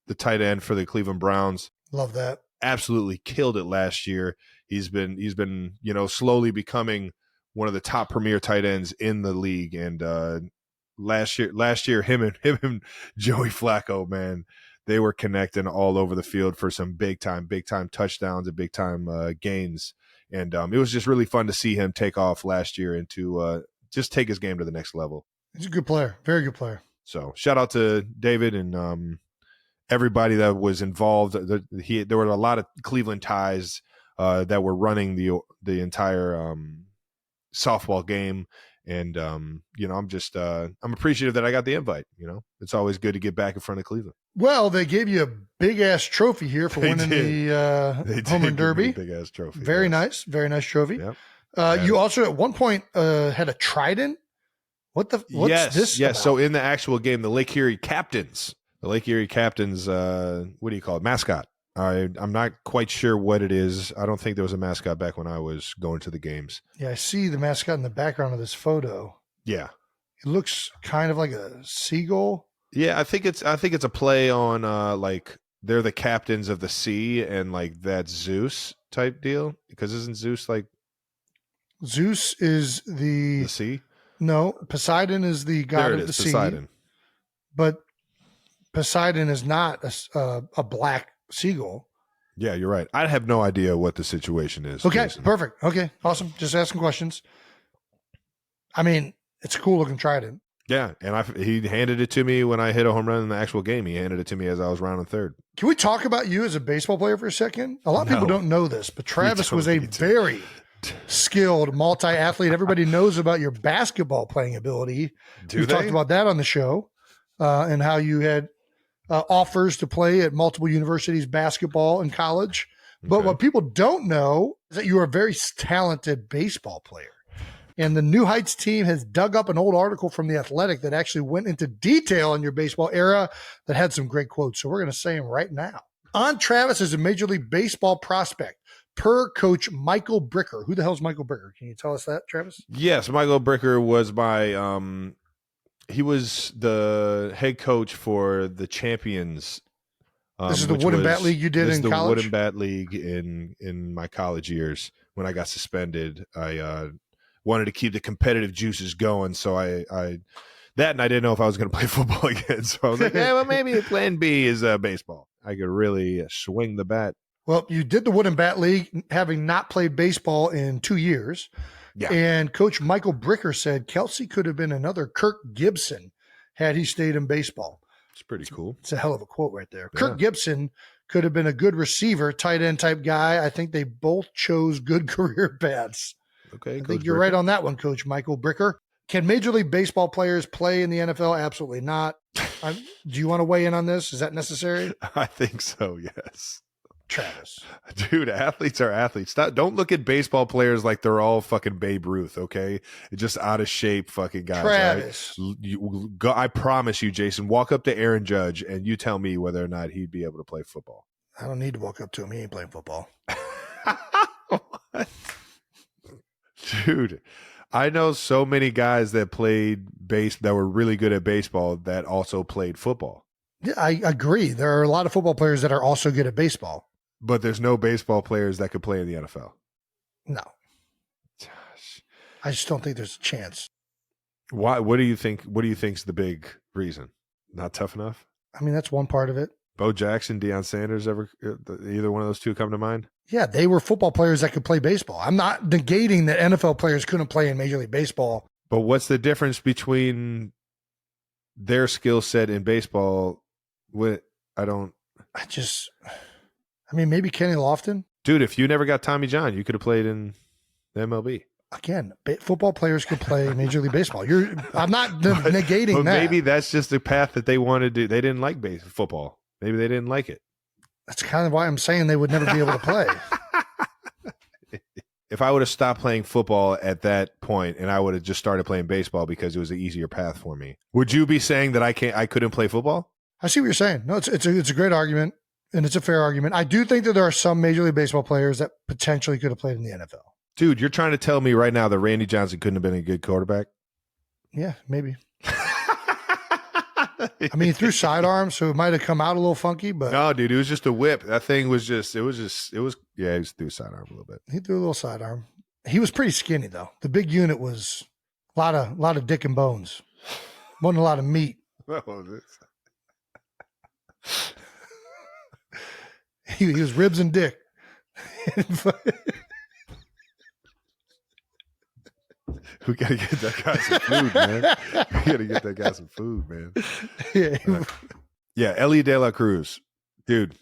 Speaker 2: the tight end for the Cleveland Browns.
Speaker 1: Love that.
Speaker 2: Absolutely killed it last year. He's been slowly becoming one of the top premier tight ends in the league. And last year, him and Joey Flacco, man, they were connecting all over the field for some big time touchdowns and big time gains. And it was just really fun to see him take off last year and to just take his game to the next level.
Speaker 1: He's a good player, very good player.
Speaker 2: So shout out to David and everybody that was involved. There were a lot of Cleveland ties that were running the entire softball game. And, I'm appreciative that I got the invite. It's always good to get back in front of Cleveland.
Speaker 1: Well, they gave you a big ass trophy here for winning the home run derby.
Speaker 2: Big ass trophy.
Speaker 1: Very nice trophy.
Speaker 2: Yep.
Speaker 1: You also at one point had a trident. What's this?
Speaker 2: Yes. So in the actual game, the Lake Erie Captains, what do you call it? Mascot. I'm not quite sure what it is. I don't think there was a mascot back when I was going to the games.
Speaker 1: Yeah, I see the mascot in the background of this photo.
Speaker 2: Yeah.
Speaker 1: It looks kind of like a seagull.
Speaker 2: Yeah, I think it's a play on like they're the captains of the sea and like that Zeus type deal, because isn't Zeus like
Speaker 1: Zeus is the
Speaker 2: sea?
Speaker 1: No, Poseidon is the god of the sea.
Speaker 2: Poseidon.
Speaker 1: But Poseidon is not a black seagull.
Speaker 2: Yeah, you're right. I have no idea what the situation is.
Speaker 1: Okay,
Speaker 2: Jason.
Speaker 1: perfect. Okay, awesome. Just asking questions. I mean, it's a cool looking trident.
Speaker 2: Yeah, and he handed it to me when I hit a home run in the actual game. He handed it to me as I was rounding third.
Speaker 1: Can we talk about you as a baseball player for a second? A lot of people don't know this, but Travis was a very skilled multi-athlete. Everybody knows about your basketball playing ability. We've talked about that on the show and how you had offers to play at multiple universities basketball in college. But what people don't know is that you are a very talented baseball player. And the New Heights team has dug up an old article from The Athletic that actually went into detail on your baseball era that had some great quotes. So we're going to say them right now. On Travis is a Major League Baseball prospect, per coach Michael Bricker. Who the hell is Michael Bricker? Can you tell us that, Travis?
Speaker 2: Yes, Michael Bricker was my he was the head coach for the Champions.
Speaker 1: This is the wood and bat league you did in college? This is the
Speaker 2: wood and bat league in my college years. When I got suspended, I wanted to keep the competitive juices going. So and I didn't know if I was going to play football again. So I was like, well, maybe plan B is baseball. I could really swing the bat.
Speaker 1: Well, you did the wood and bat league, having not played baseball in 2 years.
Speaker 2: Yeah.
Speaker 1: And Coach Michael Bricker said Kelsey could have been another Kirk Gibson had he stayed in baseball.
Speaker 2: It's pretty cool.
Speaker 1: It's a hell of a quote right there.
Speaker 2: Yeah.
Speaker 1: Kirk Gibson could have been a good receiver, tight end type guy. I think they both chose good career paths.
Speaker 2: Okay,
Speaker 1: I think you're right on that one, Coach Michael Bricker. Can Major League Baseball players play in the NFL? Absolutely not. Do you want to weigh in on this? Is that necessary?
Speaker 2: I think so, yes.
Speaker 1: Travis.
Speaker 2: Dude, athletes are athletes. Don't look at baseball players like they're all fucking Babe Ruth, okay? Just out of shape fucking guys.
Speaker 1: Travis.
Speaker 2: Right? I promise you, Jason, walk up to Aaron Judge and you tell me whether or not he'd be able to play football.
Speaker 1: I don't need to walk up to him. He ain't playing football.
Speaker 2: What? Dude, I know so many guys that played that were really good at baseball that also played football.
Speaker 1: Yeah, I agree. There are a lot of football players that are also good at baseball.
Speaker 2: But there's no baseball players that could play in the NFL.
Speaker 1: No.
Speaker 2: Gosh.
Speaker 1: I just don't think there's a chance.
Speaker 2: Why? What do you think? What do you think's the big reason? Not tough enough?
Speaker 1: I mean, that's one part of it.
Speaker 2: Bo Jackson, Deion Sanders, either one of those two come to mind?
Speaker 1: Yeah, they were football players that could play baseball. I'm not negating that NFL players couldn't play in Major League Baseball.
Speaker 2: But what's the difference between their skill set in baseball?
Speaker 1: I mean, maybe Kenny Lofton.
Speaker 2: Dude, if you never got Tommy John, you could have played in the MLB.
Speaker 1: Again, football players could play Major League Baseball. I'm not negating
Speaker 2: but
Speaker 1: that.
Speaker 2: Maybe that's just the path that they wanted to do. They didn't like football. Maybe they didn't like it.
Speaker 1: That's kind of why I'm saying they would never be able to play.
Speaker 2: If I would have stopped playing football at that point and I would have just started playing baseball because it was an easier path for me, would you be saying that I couldn't play football?
Speaker 1: I see what you're saying. No, it's a great argument, and it's a fair argument. I do think that there are some Major League Baseball players that potentially could have played in the NFL.
Speaker 2: Dude, you're trying to tell me right now that Randy Johnson couldn't have been a good quarterback?
Speaker 1: Yeah, maybe. I mean, he threw sidearms, so it might have come out a little funky, but
Speaker 2: no, dude, it was just a whip. That thing was he threw sidearm a little bit.
Speaker 1: He threw a little sidearm. He was pretty skinny though. The big unit was a lot of dick and bones. Wasn't a lot of meat. He was ribs and dick.
Speaker 2: We gotta get that guy some food, man. We gotta get that guy some food, man. Yeah, Ellie De La Cruz. Dude,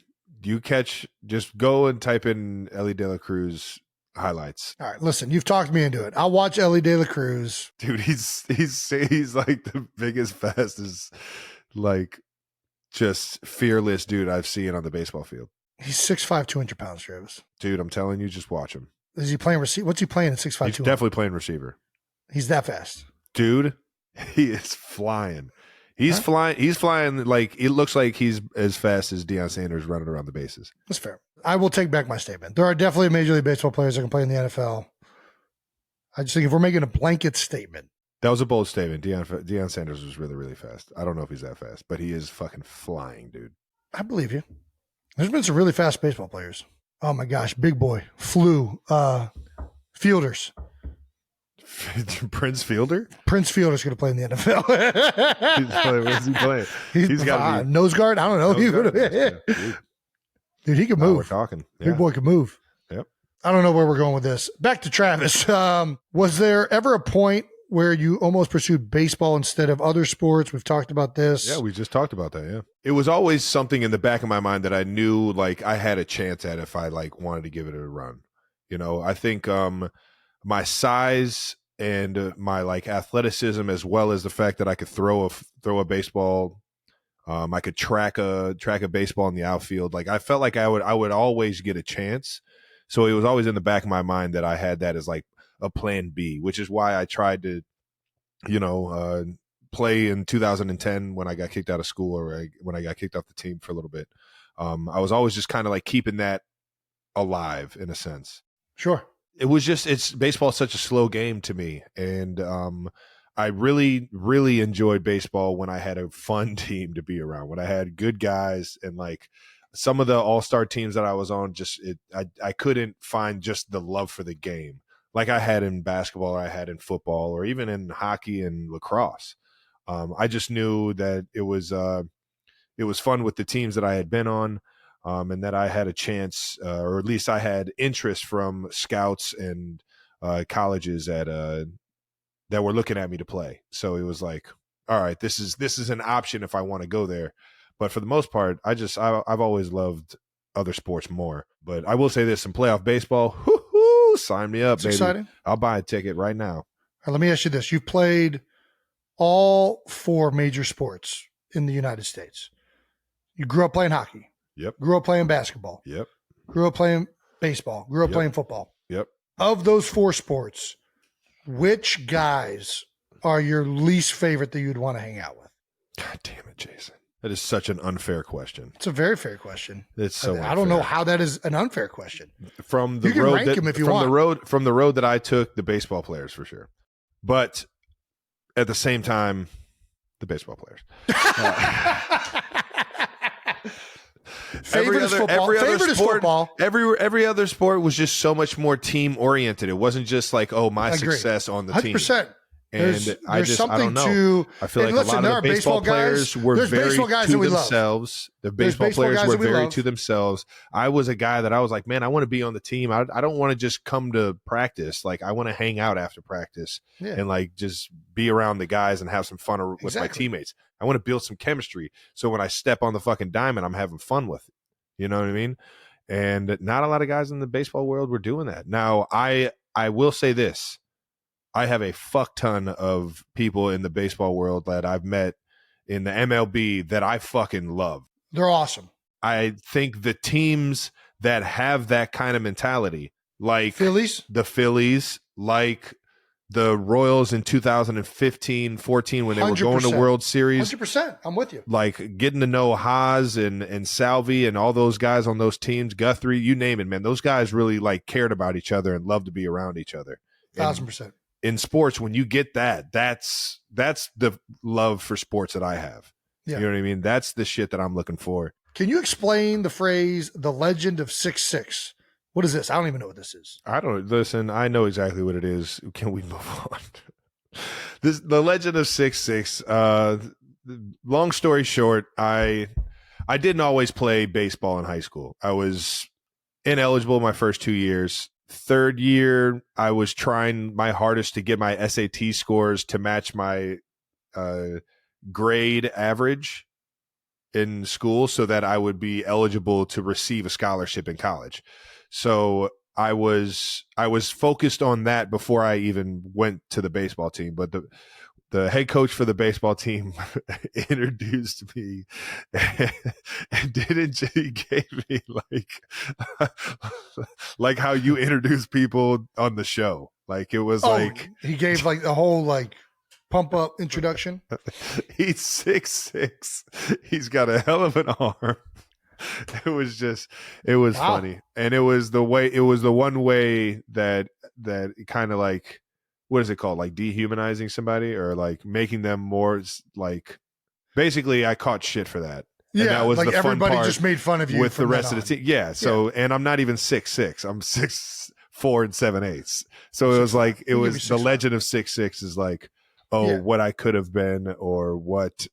Speaker 2: just go and type in Ellie De La Cruz highlights.
Speaker 1: All right, listen, you've talked me into it. I'll watch Ellie De La Cruz.
Speaker 2: Dude, he's like the biggest, fastest, like just fearless dude I've seen on the baseball field.
Speaker 1: He's 6'5", 200 pounds, Travis.
Speaker 2: Dude, I'm telling you, just watch him.
Speaker 1: Is he playing receiver? What's he playing at 6'5", 200?
Speaker 2: He's definitely playing receiver.
Speaker 1: He's that fast.
Speaker 2: Dude, he is flying. He's flying like it looks like he's as fast as Deion Sanders running around the bases.
Speaker 1: That's fair. I will take back my statement. There are definitely Major League Baseball players that can play in the NFL. I just think if we're making a blanket statement.
Speaker 2: That was a bold statement. Deion Sanders was really, really fast. I don't know if he's that fast, but he is fucking flying, dude.
Speaker 1: I believe you. There's been some really fast baseball players. Oh my gosh, big boy, fielders.
Speaker 2: Prince Fielder?
Speaker 1: Prince Fielder's going to play in the NFL.
Speaker 2: Where's he playing?
Speaker 1: He's got nose guard. I don't know. Dude, he can move.
Speaker 2: We're talking. Yeah.
Speaker 1: Big boy can move.
Speaker 2: Yep.
Speaker 1: I don't know where we're going with this. Back to Travis. Was there ever a point where you almost pursued baseball instead of other sports? We've talked about this.
Speaker 2: Yeah, we just talked about that. Yeah. It was always something in the back of my mind that I knew like I had a chance at if I like wanted to give it a run. You know, I think my size and my like athleticism, as well as the fact that I could throw a baseball, I could track a baseball in the outfield. Like I felt like I would always get a chance. So it was always in the back of my mind that I had that as like a plan B, which is why I tried to, play in 2010 when I got kicked out of school or when I got kicked off the team for a little bit. I was always just kind of like keeping that alive in a sense.
Speaker 1: Sure.
Speaker 2: It was just, baseball is such a slow game to me. And I really, really enjoyed baseball when I had a fun team to be around, when I had good guys, and like some of the all-star teams that I was on, I couldn't find just the love for the game like I had in basketball or I had in football or even in hockey and lacrosse. I just knew that it was fun with the teams that I had been on. And that I had a chance, or at least I had interest from scouts and colleges that were looking at me to play. So it was like, all right, this is an option if I want to go there. But for the most part, I've always loved other sports more. But I will say this: in playoff baseball, Woo! Sign me up,
Speaker 1: It's
Speaker 2: baby.
Speaker 1: exciting.
Speaker 2: I'll buy a ticket right now.
Speaker 1: All right, let me ask you this. You've played all 4 major sports in the United States. You grew up playing hockey.
Speaker 2: Yep.
Speaker 1: Grew up playing basketball.
Speaker 2: Yep.
Speaker 1: Grew up playing baseball. Grew up playing football.
Speaker 2: Yep.
Speaker 1: Of those 4 sports, which guys are your least favorite that you'd want to hang out with?
Speaker 2: God damn it, Jason. That is such an unfair question.
Speaker 1: It's a very fair question.
Speaker 2: It's so
Speaker 1: I don't know how that is an unfair question.
Speaker 2: From the
Speaker 1: You can
Speaker 2: road
Speaker 1: rank
Speaker 2: that,
Speaker 1: them if you
Speaker 2: from
Speaker 1: want.
Speaker 2: from the road that I took, the baseball players for sure. But at the same time, the baseball players. Every other sport was just so much more team oriented. It wasn't just like, oh, my success on the
Speaker 1: 100%.
Speaker 2: team. And I don't know.
Speaker 1: To,
Speaker 2: I feel like a lot of the baseball players were very to themselves. The baseball players were very to themselves. I was a guy that I was like, man, I want to be on the team. I don't want to just come to practice. Like, I want to hang out after practice and like just be around the guys and have some fun with my teammates. I want to build some chemistry. So when I step on the fucking diamond, I'm having fun with it. You know what I mean? And not a lot of guys in the baseball world were doing that. Now, I will say this. I have a fuck ton of people in the baseball world that I've met in the MLB that I fucking love.
Speaker 1: They're awesome.
Speaker 2: I think the teams that have that kind of mentality, like the Phillies, like the Royals in 2015-14 when they were going to World Series.
Speaker 1: 100%. I'm with you.
Speaker 2: Like getting to know Haas and Salvi and all those guys on those teams, Guthrie, you name it, man. Those guys really like cared about each other and loved to be around each other.
Speaker 1: 1,000%.
Speaker 2: In sports, when you get that, that's the love for sports that I have.
Speaker 1: Yeah.
Speaker 2: You know what I mean? That's the shit that I'm looking for.
Speaker 1: Can you explain the phrase, the legend of 6'6"? What is this? I don't even know what this is.
Speaker 2: I don't listen. I know exactly what it is. Can we move on? The legend of 6'6". Long story short, I didn't always play baseball in high school. I was ineligible my first 2 years. Third year, I was trying my hardest to get my SAT scores to match my grade average in school so that I would be eligible to receive a scholarship in college. So I was focused on that before I even went to the baseball team. But the head coach for the baseball team introduced me and he gave me like how you introduce people on the show. Like it was
Speaker 1: he gave like the whole like pump up introduction.
Speaker 2: He's 6'6". He's got a hell of an arm. It was funny. And it was the one way that kind of like, what is it called? Like dehumanizing somebody or like making them more like, basically I caught shit for that.
Speaker 1: Yeah.
Speaker 2: And that was
Speaker 1: like
Speaker 2: the fun
Speaker 1: everybody
Speaker 2: part
Speaker 1: just made fun of you
Speaker 2: with the rest of the team. Yeah. So, and I'm not even 6'6". I'm 6'4" and 7/8. So it was like, it was the legend of 6'6" is like, what I could have been or what.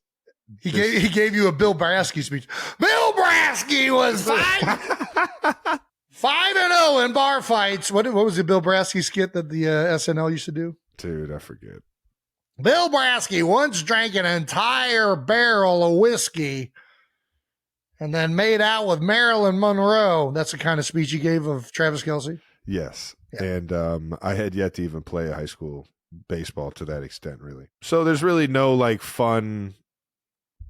Speaker 1: He gave you a Bill Brasky speech. Bill Brasky was 5-0 in bar fights. What was the Bill Brasky skit that the SNL used to do?
Speaker 2: Dude, I forget.
Speaker 1: Bill Brasky once drank an entire barrel of whiskey and then made out with Marilyn Monroe. That's the kind of speech he gave of Travis Kelce.
Speaker 2: Yes. Yeah. And I had yet to even play a high school baseball to that extent, really. So there's really no like fun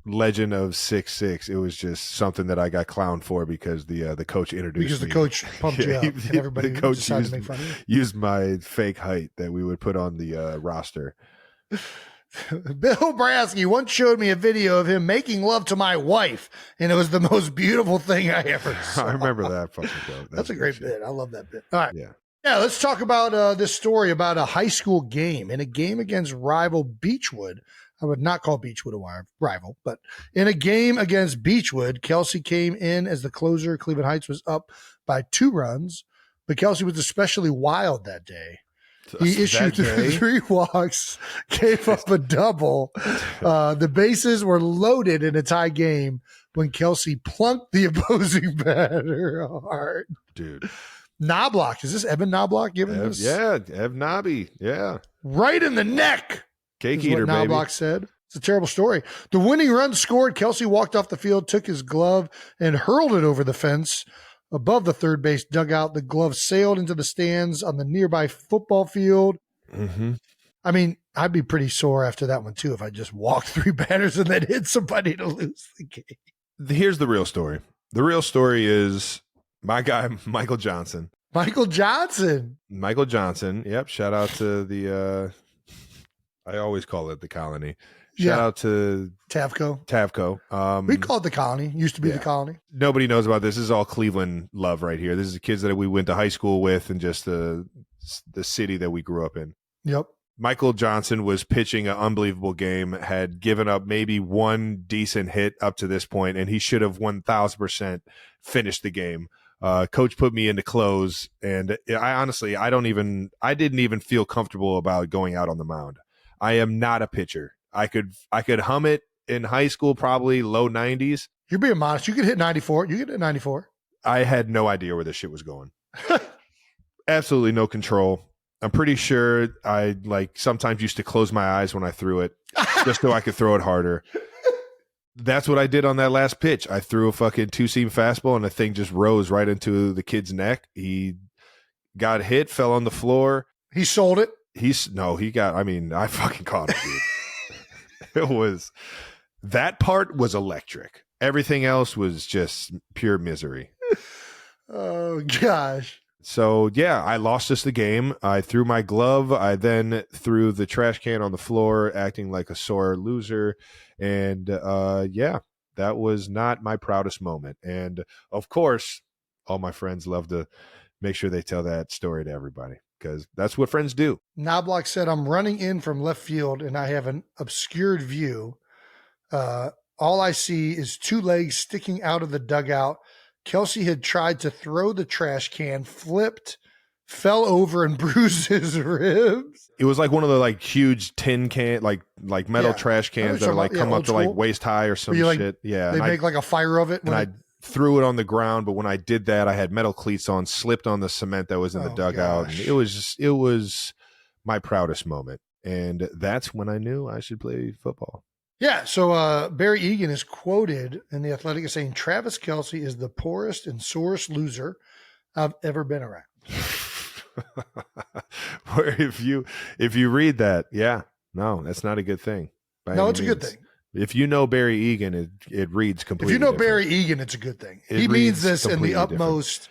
Speaker 2: legend of 6'6". It was just something that I got clowned for because the coach introduced
Speaker 1: because
Speaker 2: me.
Speaker 1: The coach pumped you up and everybody
Speaker 2: the coach
Speaker 1: decided to make fun of you.
Speaker 2: Used my fake height that we would put on the roster.
Speaker 1: Bill Brasky once showed me a video of him making love to my wife, and it was the most beautiful thing I ever saw.
Speaker 2: I remember that fucking joke.
Speaker 1: That's a great bit. I love that bit. All right.
Speaker 2: Yeah,
Speaker 1: let's talk about this story about a high school game. In a game against rival Beechwood, I would not call Beechwood a rival, but in a game against Beechwood, Kelce came in as the closer. Cleveland Heights was up by 2 runs, but Kelce was especially wild that day. He issued 3 walks, gave up a double. The bases were loaded in a tie game when Kelce plunked the opposing batter hard.
Speaker 2: Dude.
Speaker 1: Knobloch. Is this Evan Knobloch giving this?
Speaker 2: Yeah, Ev Nobby. Yeah.
Speaker 1: Right in the neck.
Speaker 2: Cake
Speaker 1: eater,
Speaker 2: baby.
Speaker 1: Knobloch said. It's a terrible story. The winning run scored. Kelce walked off the field, took his glove, and hurled it over the fence. above the third base dugout. The glove sailed into the stands on the nearby football field.
Speaker 2: Mm-hmm.
Speaker 1: I mean, I'd be pretty sore after that one, too, if I just walked 3 batters and then hit somebody to lose the game.
Speaker 2: Here's the real story. The real story is my guy, Michael Johnson.
Speaker 1: Michael Johnson.
Speaker 2: Michael Johnson. Yep. Shout out to the, I always call it the Colony. Shout out to
Speaker 1: Tavco. We call it the Colony. Used to be the Colony.
Speaker 2: Nobody knows about this. This is all Cleveland love right here. This is the kids that we went to high school with and just the city that we grew up in.
Speaker 1: Yep.
Speaker 2: Michael Johnson was pitching an unbelievable game, had given up maybe one decent hit up to this point, and he should have 1,000% finished the game. Coach put me into close, and I didn't even feel comfortable about going out on the mound. I am not a pitcher. I could hum it in high school, probably low 90s.
Speaker 1: You're being modest. You could hit 94. You could hit 94.
Speaker 2: I had no idea where this shit was going. Absolutely no control. I'm pretty sure I sometimes used to close my eyes when I threw it just so I could throw it harder. That's what I did on that last pitch. I threw a fucking 2-seam fastball and the thing just rose right into the kid's neck. He got hit, fell on the floor.
Speaker 1: He sold it.
Speaker 2: I fucking caught it, dude. That part was electric. Everything else was just pure misery.
Speaker 1: Oh gosh.
Speaker 2: So, yeah, I lost us the game. I threw my glove. I then threw the trash can on the floor, acting like a sore loser. And, that was not my proudest moment. And, of course, all my friends love to make sure they tell that story to everybody because that's what friends do.
Speaker 1: Knobloch said, I'm running in from left field, and I have an obscured view. All I see is 2 legs sticking out of the dugout. Kelsey had tried to throw the trash can, flipped, fell over, and bruised his ribs.
Speaker 2: It was like one of the huge tin can, like metal trash cans that are come up to waist high or some shit. Yeah,
Speaker 1: they make a fire of it.
Speaker 2: And I threw it on the ground, but when I did that, I had metal cleats on, slipped on the cement that was in the dugout. And it was my proudest moment, and that's when I knew I should play football.
Speaker 1: Yeah, so Barry Egan is quoted in The Athletic as saying, Travis Kelce is the poorest and sorest loser I've ever been around.
Speaker 2: Or if you read that, no, that's not a good thing.
Speaker 1: No, it's a good thing.
Speaker 2: If you know Barry Egan, it reads completely
Speaker 1: If you know
Speaker 2: different.
Speaker 1: Barry Egan, it's a good thing. He means this in the utmost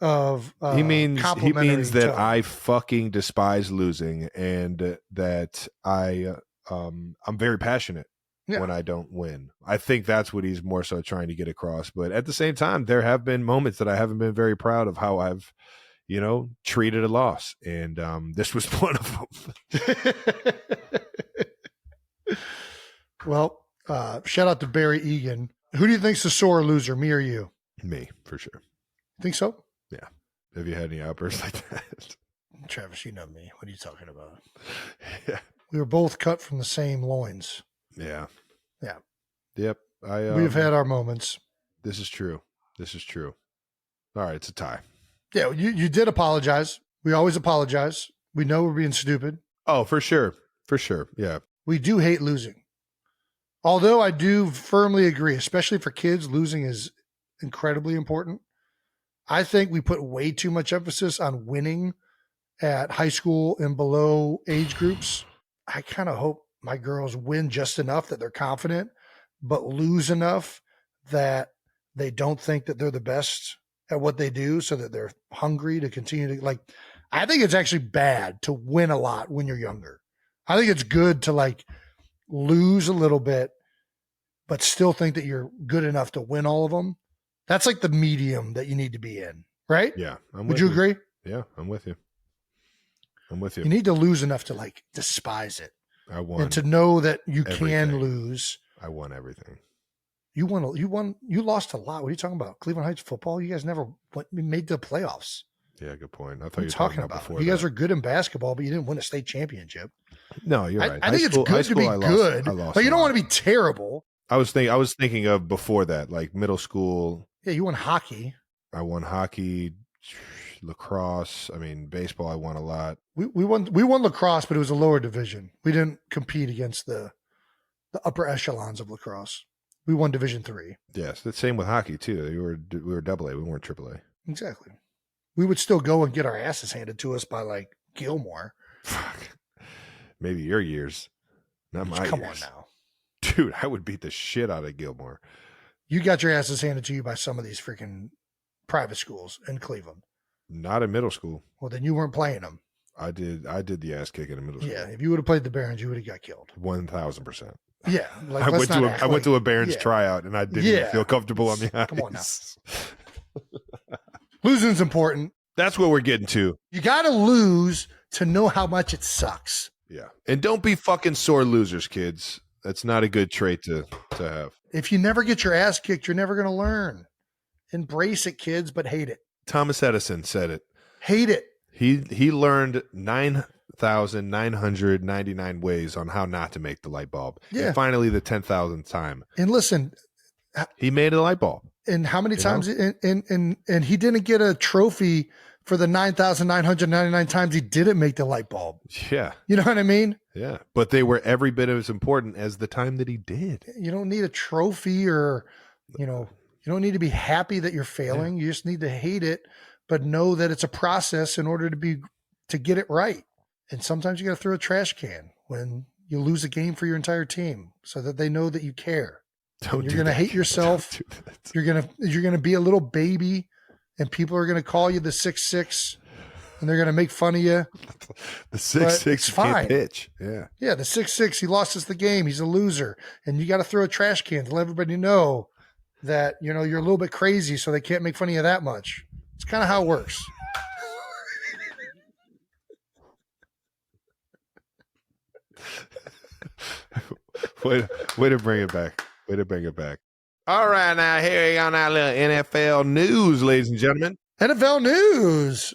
Speaker 1: of
Speaker 2: he means that
Speaker 1: tone.
Speaker 2: I fucking despise losing and that I'm very passionate when I don't win. I think that's what he's more so trying to get across. But at the same time, there have been moments that I haven't been very proud of how I've, treated a loss. And this was one of them.
Speaker 1: Well, shout out to Barry Egan. Who do you think's the sore loser, me or you?
Speaker 2: Me, for sure.
Speaker 1: Think so?
Speaker 2: Yeah. Have you had any outbursts like that?
Speaker 1: Travis, you know me. What are you talking about?
Speaker 2: Yeah.
Speaker 1: We were both cut from the same loins.
Speaker 2: Yeah.
Speaker 1: Yeah.
Speaker 2: Yep.
Speaker 1: We've had our moments.
Speaker 2: This is true. All right, it's a tie.
Speaker 1: Yeah, you did apologize. We always apologize. We know we're being stupid.
Speaker 2: Oh, for sure. For sure. Yeah.
Speaker 1: We do hate losing. Although I do firmly agree, especially for kids, losing is incredibly important. I think we put way too much emphasis on winning at high school and below age groups. I kind of hope my girls win just enough that they're confident, but lose enough that they don't think that they're the best at what they do so that they're hungry to continue to I think it's actually bad to win a lot when you're younger. I think it's good to lose a little bit, but still think that you're good enough to win all of them. That's the medium that you need to be in, right?
Speaker 2: Yeah.
Speaker 1: Would you agree?
Speaker 2: Yeah, I'm with you.
Speaker 1: You need to lose enough to despise it.
Speaker 2: I won.
Speaker 1: And to know that you
Speaker 2: everything.
Speaker 1: can lose.
Speaker 2: I won everything.
Speaker 1: You lost a lot. What are you talking about? Cleveland Heights football? You guys never made the playoffs.
Speaker 2: Yeah, good point. I thought
Speaker 1: What are you talking about? You guys are good in basketball, but you didn't win a state championship.
Speaker 2: No, you're right.
Speaker 1: I think it's good to be good, but you don't want to be terrible.
Speaker 2: I was thinking of before that, middle school.
Speaker 1: Yeah, you won hockey.
Speaker 2: I won hockey, lacrosse. Baseball. I won a lot.
Speaker 1: We won lacrosse, but it was a lower division. We didn't compete against the upper echelons of lacrosse. We won Division III.
Speaker 2: Yes, the same with hockey too. We were AA. We weren't AAA.
Speaker 1: Exactly. We would still go and get our asses handed to us by like Gilmore.
Speaker 2: Fuck. Maybe your years, not my
Speaker 1: Come
Speaker 2: years.
Speaker 1: on now.
Speaker 2: Dude, I would beat the shit out of Gilmore.
Speaker 1: You got your asses handed to you by some of these freaking private schools in Cleveland.
Speaker 2: Not in middle school.
Speaker 1: Well, then you weren't playing them.
Speaker 2: I did the ass kick in middle school.
Speaker 1: Yeah, if you would have played the Barons, you would have got killed.
Speaker 2: 1,000%.
Speaker 1: Yeah, like
Speaker 2: I went to a Barons tryout and I didn't even feel comfortable on the ice.
Speaker 1: Come on now. Losing's important.
Speaker 2: That's what we're getting to.
Speaker 1: You got to lose to know how much it sucks.
Speaker 2: Yeah. And don't be fucking sore losers, kids. That's not a good trait to have.
Speaker 1: If you never get your ass kicked, you're never going to learn. Embrace it, kids, but hate it.
Speaker 2: Thomas Edison said it.
Speaker 1: Hate it.
Speaker 2: He learned 9,999 ways on how not to make the light bulb.
Speaker 1: Yeah.
Speaker 2: And finally, the 10,000th time.
Speaker 1: And listen,
Speaker 2: he made a light bulb.
Speaker 1: And how many times? And he didn't get a trophy for the 9,999 times he didn't make the light bulb.
Speaker 2: Yeah.
Speaker 1: You know what I mean?
Speaker 2: Yeah. But they were every bit as important as the time that he did.
Speaker 1: You don't need a trophy or, you don't need to be happy that you're failing. Yeah. You just need to hate it, but know that it's a process in order to get it right. And sometimes you got to throw a trash can when you lose a game for your entire team so that they know that you care. You're going to hate yourself. You're going to be a little baby and people are going to call you the 6'6" and they're going to make fun of you.
Speaker 2: The 6'6" can't pitch. Yeah.
Speaker 1: Yeah. The 6'6", he lost us the game. He's a loser. And you got to throw a trash can to let everybody know that, you're a little bit crazy. So they can't make fun of you that much. It's kind of how it works.
Speaker 2: Way to bring it back. Way to bring it back. All right, now here on our little NFL news, ladies and gentlemen.
Speaker 1: NFL news.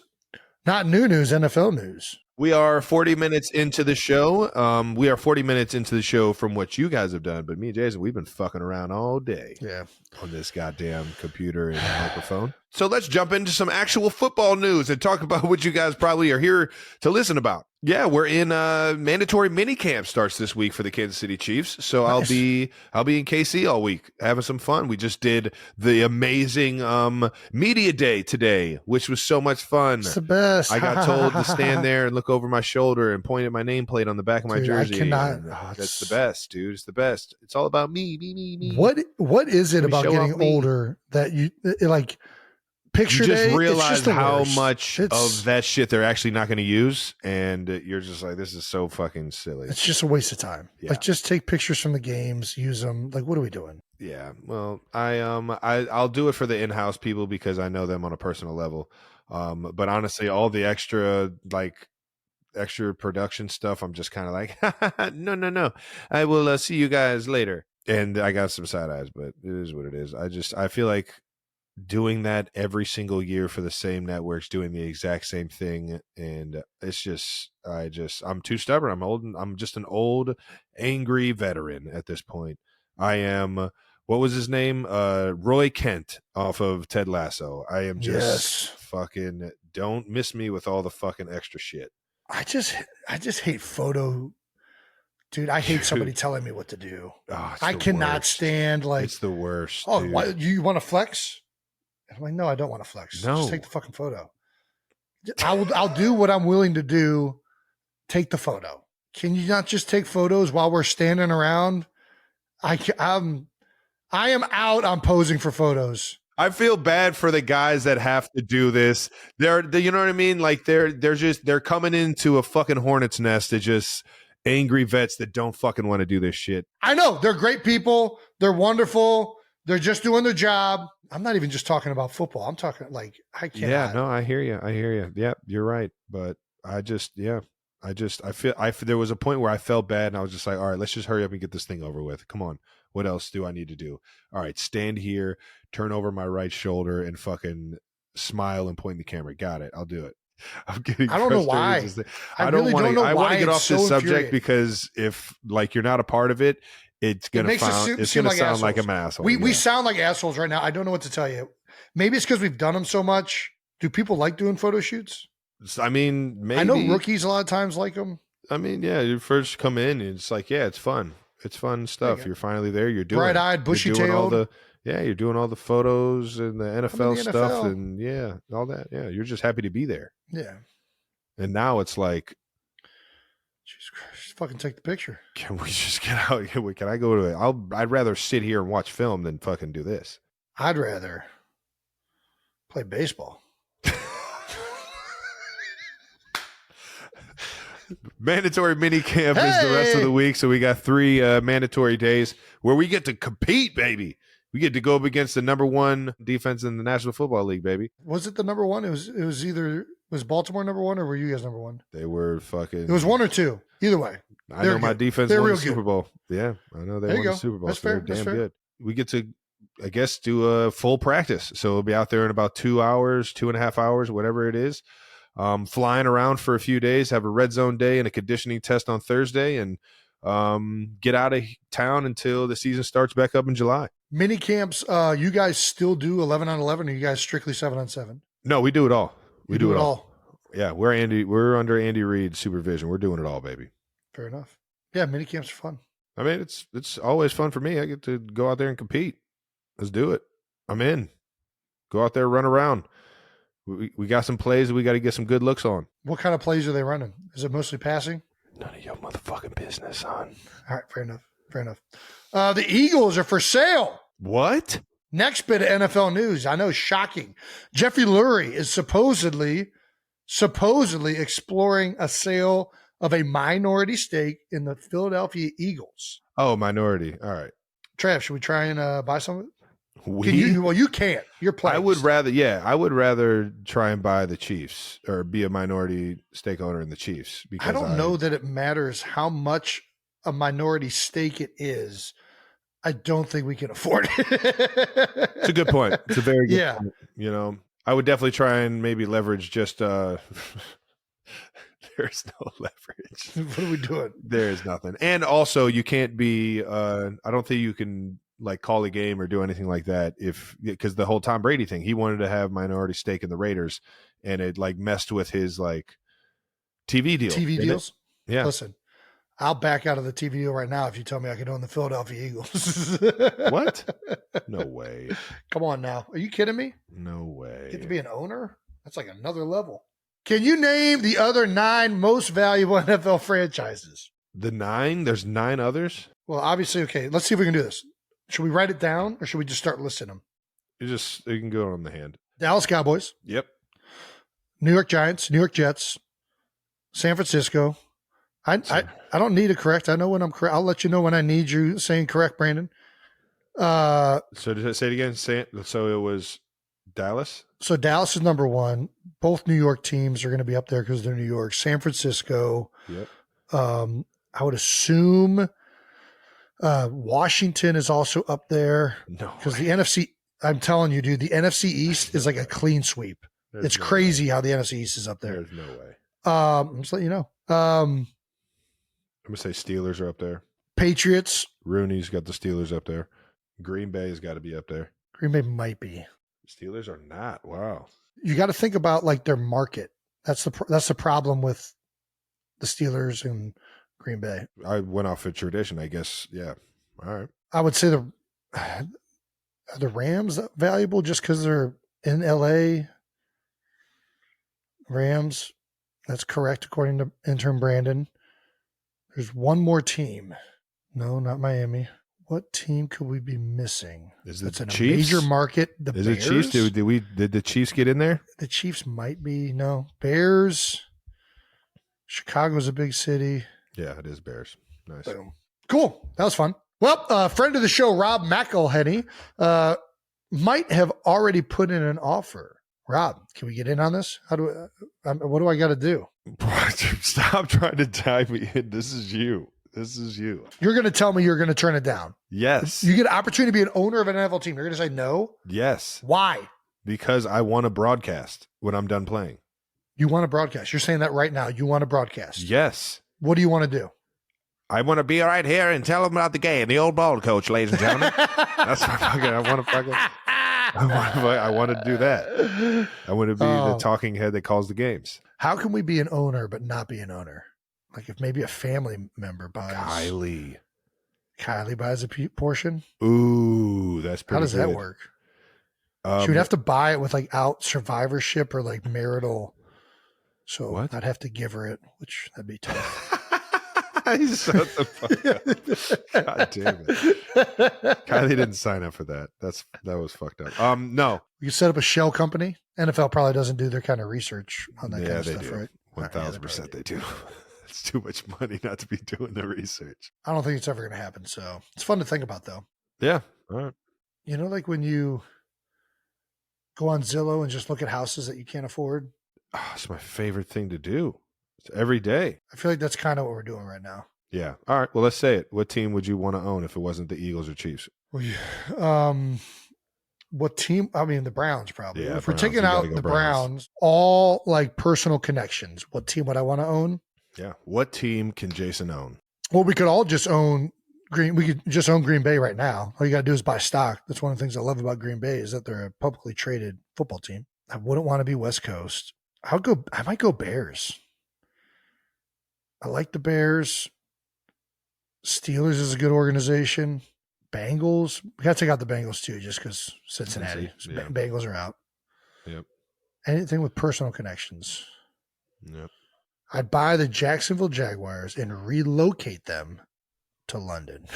Speaker 1: Not new news, NFL news.
Speaker 2: We are 40 minutes into the show. We are 40 minutes into the show from what you guys have done. But me and Jason, we've been fucking around all day on this goddamn computer and microphone. So let's jump into some actual football news and talk about what you guys probably are here to listen about. Yeah, we're in mandatory minicamp starts this week for the Kansas City Chiefs. So nice. I'll be in KC all week having some fun. We just did the amazing media day today, which was so much fun.
Speaker 1: It's the best.
Speaker 2: I got told to stand there and look over my shoulder and point at my nameplate on the back of my jersey.
Speaker 1: I cannot.
Speaker 2: That's the best, dude. It's the best. It's all about me.
Speaker 1: What is it about getting older that you like? Picture
Speaker 2: you just
Speaker 1: day,
Speaker 2: realize how
Speaker 1: worst.
Speaker 2: much of that shit they're actually not going to use, and you're just like, this is so fucking silly.
Speaker 1: It's just a waste of time. Yeah. Like, just take pictures from the games, use them. Like, what are we doing?
Speaker 2: Yeah, well, I'll do it for the in-house people because I know them on a personal level. But honestly, all the extra production stuff, I'm just kind of like, no. I will see you guys later. And I got some side eyes, but it is what it is. I feel like doing that every single year for the same networks, doing the exact same thing, and it's just I'm too stubborn. I'm old. I'm just an old, angry veteran at this point. I am. What was his name? Roy Kent off of Ted Lasso. I am just fucking. Don't miss me with all the fucking extra shit.
Speaker 1: I just hate photo. Dude, I hate somebody telling me what to do.
Speaker 2: Oh,
Speaker 1: I cannot stand like
Speaker 2: it's the worst.
Speaker 1: Oh, why, you want to flex? I'm like, no, I don't want to flex.
Speaker 2: No.
Speaker 1: Just take the fucking photo. I'll do what I'm willing to do. Take the photo. Can you not just take photos while we're standing around? I am out on posing for photos.
Speaker 2: I feel bad for the guys that have to do this. They're you know what I mean? Like they're coming into a fucking hornet's nest to just angry vets that don't fucking want to do this shit.
Speaker 1: I know. They're great people. They're wonderful. They're just doing their job. I'm not even just talking about football. I'm talking like I can't.
Speaker 2: Yeah, no, I hear you. Yeah, you're right. But I feel there was a point where I felt bad and I was just like, all right, let's just hurry up and get this thing over with. Come on. What else do I need to do? All right, stand here, turn over my right shoulder and fucking smile and point the camera. Got it. I'll do it. I'm getting.
Speaker 1: I don't know why.
Speaker 2: I don't want to. I want to get off this subject because if like you're not a part of it, it's gonna sound like an asshole.
Speaker 1: We sound like assholes right now. I don't know what to tell you. Maybe it's because we've done them so much. Do people like doing photo shoots?
Speaker 2: I mean, maybe.
Speaker 1: I know rookies a lot of times like them.
Speaker 2: I mean, yeah, you first come in and it's like, yeah, it's fun. It's fun stuff. You're finally there. You're doing
Speaker 1: bright-eyed, bushy-tailed.
Speaker 2: Yeah, you're doing all the photos and the NFL
Speaker 1: the
Speaker 2: stuff
Speaker 1: NFL.
Speaker 2: and yeah, all that. Yeah, you're just happy to be there.
Speaker 1: Yeah.
Speaker 2: And now it's like,
Speaker 1: Jesus Christ, just fucking take the picture.
Speaker 2: can we just get out? Can I go to it? I'd rather sit here and watch film than fucking do this.
Speaker 1: I'd rather play baseball.
Speaker 2: Mandatory mini camp is the rest of the week. So we got 3 mandatory days where we get to compete, baby. We get to go up against the number 1 defense in the National Football League, baby.
Speaker 1: Was it the number 1? It was either was Baltimore number 1 or were you guys number 1?
Speaker 2: They were fucking.
Speaker 1: It was 1 or 2. Either way.
Speaker 2: I know my defense
Speaker 1: They're
Speaker 2: won
Speaker 1: real
Speaker 2: the Super Bowl. Yeah, I know they won the Super Bowl.
Speaker 1: That's
Speaker 2: so
Speaker 1: fair.
Speaker 2: They're damn good. We get to, I guess, do a full practice. So we'll be out there in about 2 hours, 2.5 hours, whatever it is. Flying around for a few days, have a red zone day and a conditioning test on Thursday, and get out of town until the season starts back up in July.
Speaker 1: Mini camps, you guys still do 11 on 11, or you guys strictly 7 on 7?
Speaker 2: No, we do it all. We
Speaker 1: do it all.
Speaker 2: Yeah, we're under Andy Reid's supervision. We're doing it all, baby.
Speaker 1: Fair enough. Yeah, mini camps are fun.
Speaker 2: I mean, it's always fun for me. I get to go out there and compete. Let's do it. I'm in. Go out there, run around. We got some plays that we got to get some good looks on.
Speaker 1: What kind of plays are they running? Is it mostly passing?
Speaker 2: None of your motherfucking business, son.
Speaker 1: All right, fair enough. Fair enough. The Eagles are for sale.
Speaker 2: What?
Speaker 1: Next bit of NFL news. I know, shocking. Jeffrey Lurie is supposedly exploring a sale of a minority stake in the Philadelphia Eagles.
Speaker 2: Oh, minority. All right.
Speaker 1: Trav, should we try and buy some of it? You can't. You're playing.
Speaker 2: I would rather try and buy the Chiefs or be a minority stake owner in the Chiefs. Because
Speaker 1: I don't know that it matters how much a minority stake it is. I don't think we can afford it.
Speaker 2: It's a good point. It's a very good point. You know, I would definitely try and maybe leverage just there's no leverage.
Speaker 1: What are we doing?
Speaker 2: There is nothing. And also you can't be I don't think you can like call a game or do anything like that because the whole Tom Brady thing, he wanted to have minority stake in the Raiders and it like messed with his like TV deal.
Speaker 1: TV deals?
Speaker 2: Yeah.
Speaker 1: Listen, I'll back out of the TV deal right now if you tell me I can own the Philadelphia Eagles.
Speaker 2: What? No way.
Speaker 1: Come on now. Are you kidding me?
Speaker 2: No way.
Speaker 1: Get to be an owner? That's like another level. Can you name the other 9 most valuable NFL franchises?
Speaker 2: The 9? There's 9 others?
Speaker 1: Well, obviously, okay. Let's see if we can do this. Should we write it down or should we just start listing them?
Speaker 2: You can go on the hand.
Speaker 1: Dallas Cowboys.
Speaker 2: Yep.
Speaker 1: New York Giants, New York Jets, San Francisco. I don't need to correct. I know when I'm correct. I'll let you know when I need you saying correct, Brandon.
Speaker 2: So did I say it again? So it was Dallas?
Speaker 1: So Dallas is number 1. Both New York teams are going to be up there because they're New York. San Francisco.
Speaker 2: Yep.
Speaker 1: I would assume Washington is also up there.
Speaker 2: No.
Speaker 1: Because the NFC, I'm telling you, dude, the NFC East is like a clean sweep. It's crazy how the NFC East is up there.
Speaker 2: There's no way.
Speaker 1: I'm just letting you know.
Speaker 2: I'm going to say Steelers are up there.
Speaker 1: Patriots.
Speaker 2: Rooney's got the Steelers up there. Green Bay's got to be up there.
Speaker 1: Green Bay might be.
Speaker 2: Steelers are not. Wow.
Speaker 1: You got to think about like their market. That's the problem with the Steelers and Green Bay.
Speaker 2: I went off of tradition, I guess. Yeah. All right.
Speaker 1: I would say are the Rams valuable just because they're in LA? Rams. That's correct, according to intern Brandon. There's one more team. No, not Miami. What team could we be missing?
Speaker 2: Is it
Speaker 1: it's
Speaker 2: the
Speaker 1: in
Speaker 2: Chiefs?
Speaker 1: A major market. The
Speaker 2: Is
Speaker 1: Bears?
Speaker 2: it Chiefs? Did the Chiefs get in there?
Speaker 1: The Chiefs might be. No. Bears. Chicago's a big city.
Speaker 2: Yeah, it is Bears. Nice.
Speaker 1: Boom. Cool. That was fun. Well, friend of the show, Rob McElhenney, might have already put in an offer. Rob, can we get in on this? What do I got to do?
Speaker 2: Stop trying to tie me in. This is you.
Speaker 1: You're going to tell me you're going to turn it down.
Speaker 2: Yes.
Speaker 1: You get an opportunity to be an owner of an NFL team. You're going to say no?
Speaker 2: Yes.
Speaker 1: Why?
Speaker 2: Because I want to broadcast when I'm done playing.
Speaker 1: You want to broadcast. You're saying that right now. You want to broadcast.
Speaker 2: Yes.
Speaker 1: What do you want to do?
Speaker 2: I want to be right here and tell them about the game. The old ball coach, ladies and gentlemen. That's what I want to do that. I want to be the talking head that calls the games.
Speaker 1: How can we be an owner but not be an owner? Like if maybe a family member buys.
Speaker 2: Kylie.
Speaker 1: Kylie buys a portion.
Speaker 2: Ooh, that's pretty
Speaker 1: How does
Speaker 2: good.
Speaker 1: that work? She would have to buy it with like out survivorship or like marital. So
Speaker 2: What?
Speaker 1: I'd have to give her it, which that'd be tough.
Speaker 2: Shut the fuck up. God damn it. Kylie didn't sign up for that. That was fucked up. No.
Speaker 1: You set up a shell company. NFL probably doesn't do their kind of research on that kind of stuff,
Speaker 2: do.
Speaker 1: right?
Speaker 2: 1,000% they do. It's too much money not to be doing the research.
Speaker 1: I don't think it's ever going to happen. So it's fun to think about, though.
Speaker 2: Yeah. All right.
Speaker 1: You know, like when you go on Zillow and just look at houses that you can't afford.
Speaker 2: Oh, it's my favorite thing to do. It's every day.
Speaker 1: I feel like that's kind of what we're doing right now.
Speaker 2: Yeah. All right. Well, let's say it. What team would you want to own if it wasn't the Eagles or Chiefs?
Speaker 1: Well, what team? I mean, the Browns probably.
Speaker 2: Yeah,
Speaker 1: if we're
Speaker 2: Browns.
Speaker 1: taking
Speaker 2: You gotta
Speaker 1: out
Speaker 2: go
Speaker 1: the
Speaker 2: Browns.
Speaker 1: Browns, all like personal connections, what team would I want to own?
Speaker 2: Yeah. What team can Jason own?
Speaker 1: Well, we could all just own Green. We could just own Green Bay right now. All you got to do is buy stock. That's one of the things I love about Green Bay is that they're a publicly traded football team. I wouldn't want to be West Coast. I might go Bears. I like the Bears. Steelers is a good organization. Bengals. We got to take out the Bengals too, just because Cincinnati.
Speaker 2: Yeah.
Speaker 1: Bengals are out.
Speaker 2: Yep.
Speaker 1: Anything with personal connections.
Speaker 2: Yep.
Speaker 1: I'd buy the Jacksonville Jaguars and relocate them to London.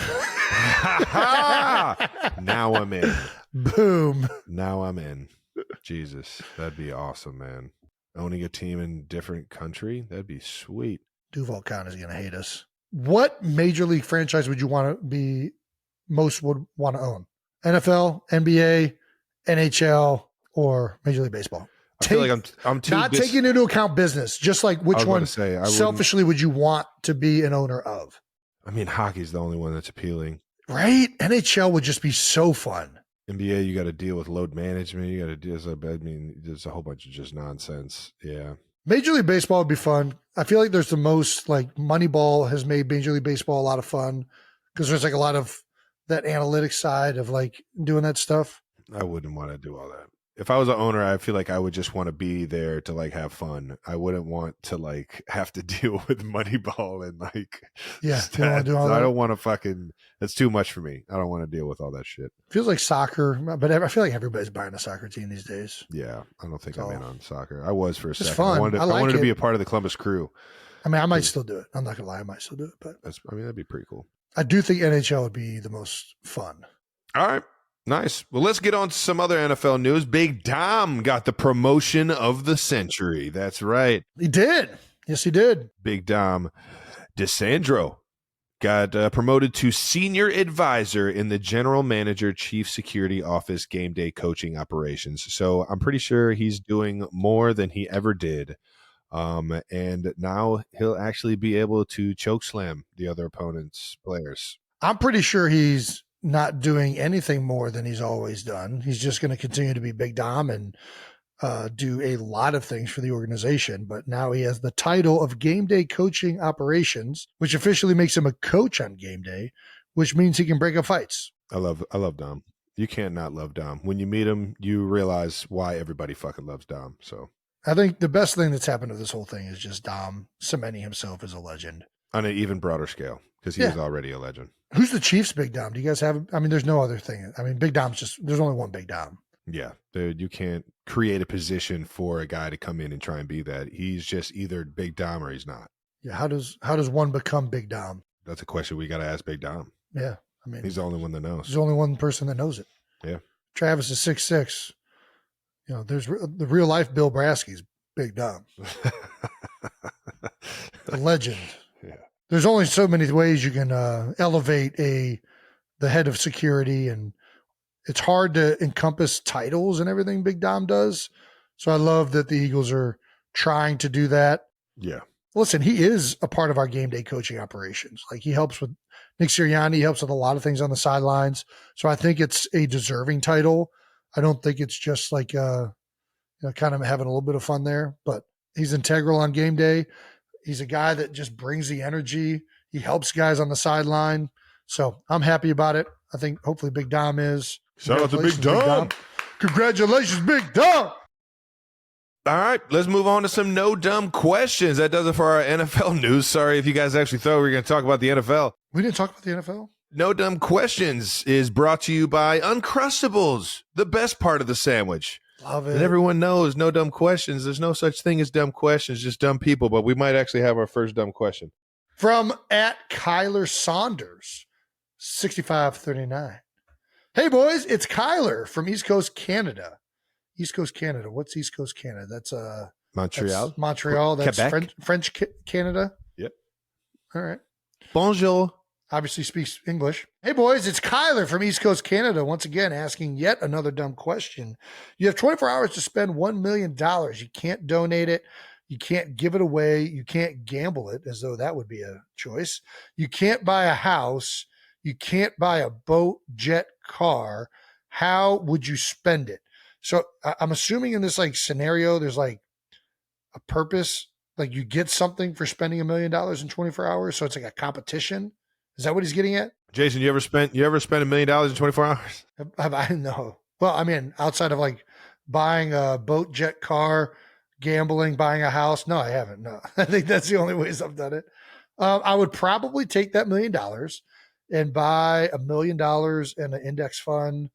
Speaker 2: Now I'm in.
Speaker 1: Boom.
Speaker 2: Now I'm in. Jesus, that'd be awesome, man. Owning a team in different country, that'd be sweet.
Speaker 1: Duval County is going to hate us. What major league franchise would you want to be most would want to own? NFL, NBA, NHL, or Major League Baseball?
Speaker 2: I feel like I'm too
Speaker 1: not taking into account business, just like which one selfishly would you want to be an owner of?
Speaker 2: I mean, hockey's the only one that's appealing.
Speaker 1: Right? NHL would just be so fun.
Speaker 2: NBA, you got to deal with load management. You got to deal with, I mean, there's a whole bunch of just nonsense. Yeah.
Speaker 1: Major League Baseball would be fun. I feel like there's the most, like, Moneyball has made Major League Baseball a lot of fun because there's like a lot of that analytics side of like doing that stuff.
Speaker 2: I wouldn't want to do all that. If I was an owner, I feel like I would just want to be there to like have fun. I wouldn't want to like have to deal with Moneyball and like
Speaker 1: stats. You don't want to do all that?
Speaker 2: I don't want to fucking. That's too much for me. I don't want to deal with all that shit.
Speaker 1: Feels like soccer, but I feel like everybody's buying a soccer team these days.
Speaker 2: Yeah, I don't think I'm in on soccer. I was for a second.
Speaker 1: Fun.
Speaker 2: I wanted to be a part of the Columbus Crew.
Speaker 1: I mean, I might still do it. I'm not gonna lie, I might still do it, but
Speaker 2: that'd be pretty cool.
Speaker 1: I do think NHL would be the most fun.
Speaker 2: All right. Nice. Well, let's get on to some other NFL news. Big Dom got the promotion of the century. That's right.
Speaker 1: He did. Yes, he did.
Speaker 2: Big Dom DeSandro got promoted to senior advisor in the general manager chief security office game day coaching operations. So I'm pretty sure he's doing more than he ever did. And now he'll actually be able to choke slam the other opponent's players.
Speaker 1: I'm pretty sure he's not doing anything more than he's always done. He's just going to continue to be Big Dom and do a lot of things for the organization. But now he has the title of game day coaching operations, which officially makes him a coach on game day, which means he can break up fights.
Speaker 2: I love Dom. You can't not love Dom. When you meet him, you realize why everybody fucking loves Dom. So
Speaker 1: I think the best thing that's happened to this whole thing is just Dom cementing himself as a legend.
Speaker 2: On an even broader scale, because he was already a legend.
Speaker 1: Who's the Chiefs' Big Dom? Do you guys have? I mean, there's no other thing. I mean, Big Dom's there's only one Big Dom.
Speaker 2: Yeah, dude, you can't create a position for a guy to come in and try and be that. He's just either Big Dom or he's not.
Speaker 1: Yeah, how does one become Big Dom?
Speaker 2: That's a question we got to ask Big Dom.
Speaker 1: Yeah, I mean,
Speaker 2: he's the only one that knows.
Speaker 1: There's only one person that knows it.
Speaker 2: Yeah,
Speaker 1: Travis is 6'6". You know, there's the real life Bill Brasky's Big Dom, the legend.
Speaker 2: Yeah.
Speaker 1: There's only so many ways you can elevate the head of security, and it's hard to encompass titles and everything Big Dom does. So I love that the Eagles are trying to do that.
Speaker 2: Yeah.
Speaker 1: Listen, he is a part of our game day coaching operations. Like, he helps with Nick Sirianni, he helps with a lot of things on the sidelines. So I think it's a deserving title. I don't think it's just like kind of having a little bit of fun there, but he's integral on game day. He's a guy that just brings the energy. He helps guys on the sideline. So I'm happy about it. I think hopefully Big Dom is.
Speaker 2: Shout out to Big Dom.
Speaker 1: Congratulations, Big Dom.
Speaker 2: All right, let's move on to some no dumb questions. That does it for our NFL news. Sorry if you guys actually thought we were going to talk about the NFL.
Speaker 1: We didn't talk about the NFL?
Speaker 2: No Dumb Questions is brought to you by Uncrustables, the best part of the sandwich.
Speaker 1: Love it.
Speaker 2: And everyone knows no dumb questions. There's no such thing as dumb questions, just dumb people. But we might actually have our first dumb question.
Speaker 1: From @Kyler Saunders, 6539. Hey, boys, it's Kyler from East Coast Canada. East Coast Canada. What's East Coast Canada? That's
Speaker 2: Montreal.
Speaker 1: That's Montreal. That's
Speaker 2: Quebec.
Speaker 1: French Canada.
Speaker 2: Yep.
Speaker 1: All right.
Speaker 2: Bonjour.
Speaker 1: Obviously speaks English. Hey, boys, it's Kyler from East Coast Canada, once again asking yet another dumb question. You have 24 hours to spend $1 million. You can't donate it. You can't give it away. You can't gamble it, as though that would be a choice. You can't buy a house. You can't buy a boat, jet, car. How would you spend it? So I'm assuming in this like scenario, there's like a purpose, like you get something for spending $1 million in 24 hours. So it's like a competition. Is that what he's getting at?
Speaker 2: Jason, you ever spent $1 million in 24 hours?
Speaker 1: Have I? No. Well, I mean, outside of like buying a boat, jet, car, gambling, buying a house. No, I haven't. No, I think that's the only ways I've done it. I would probably take that $1 million and buy $1 million in an index fund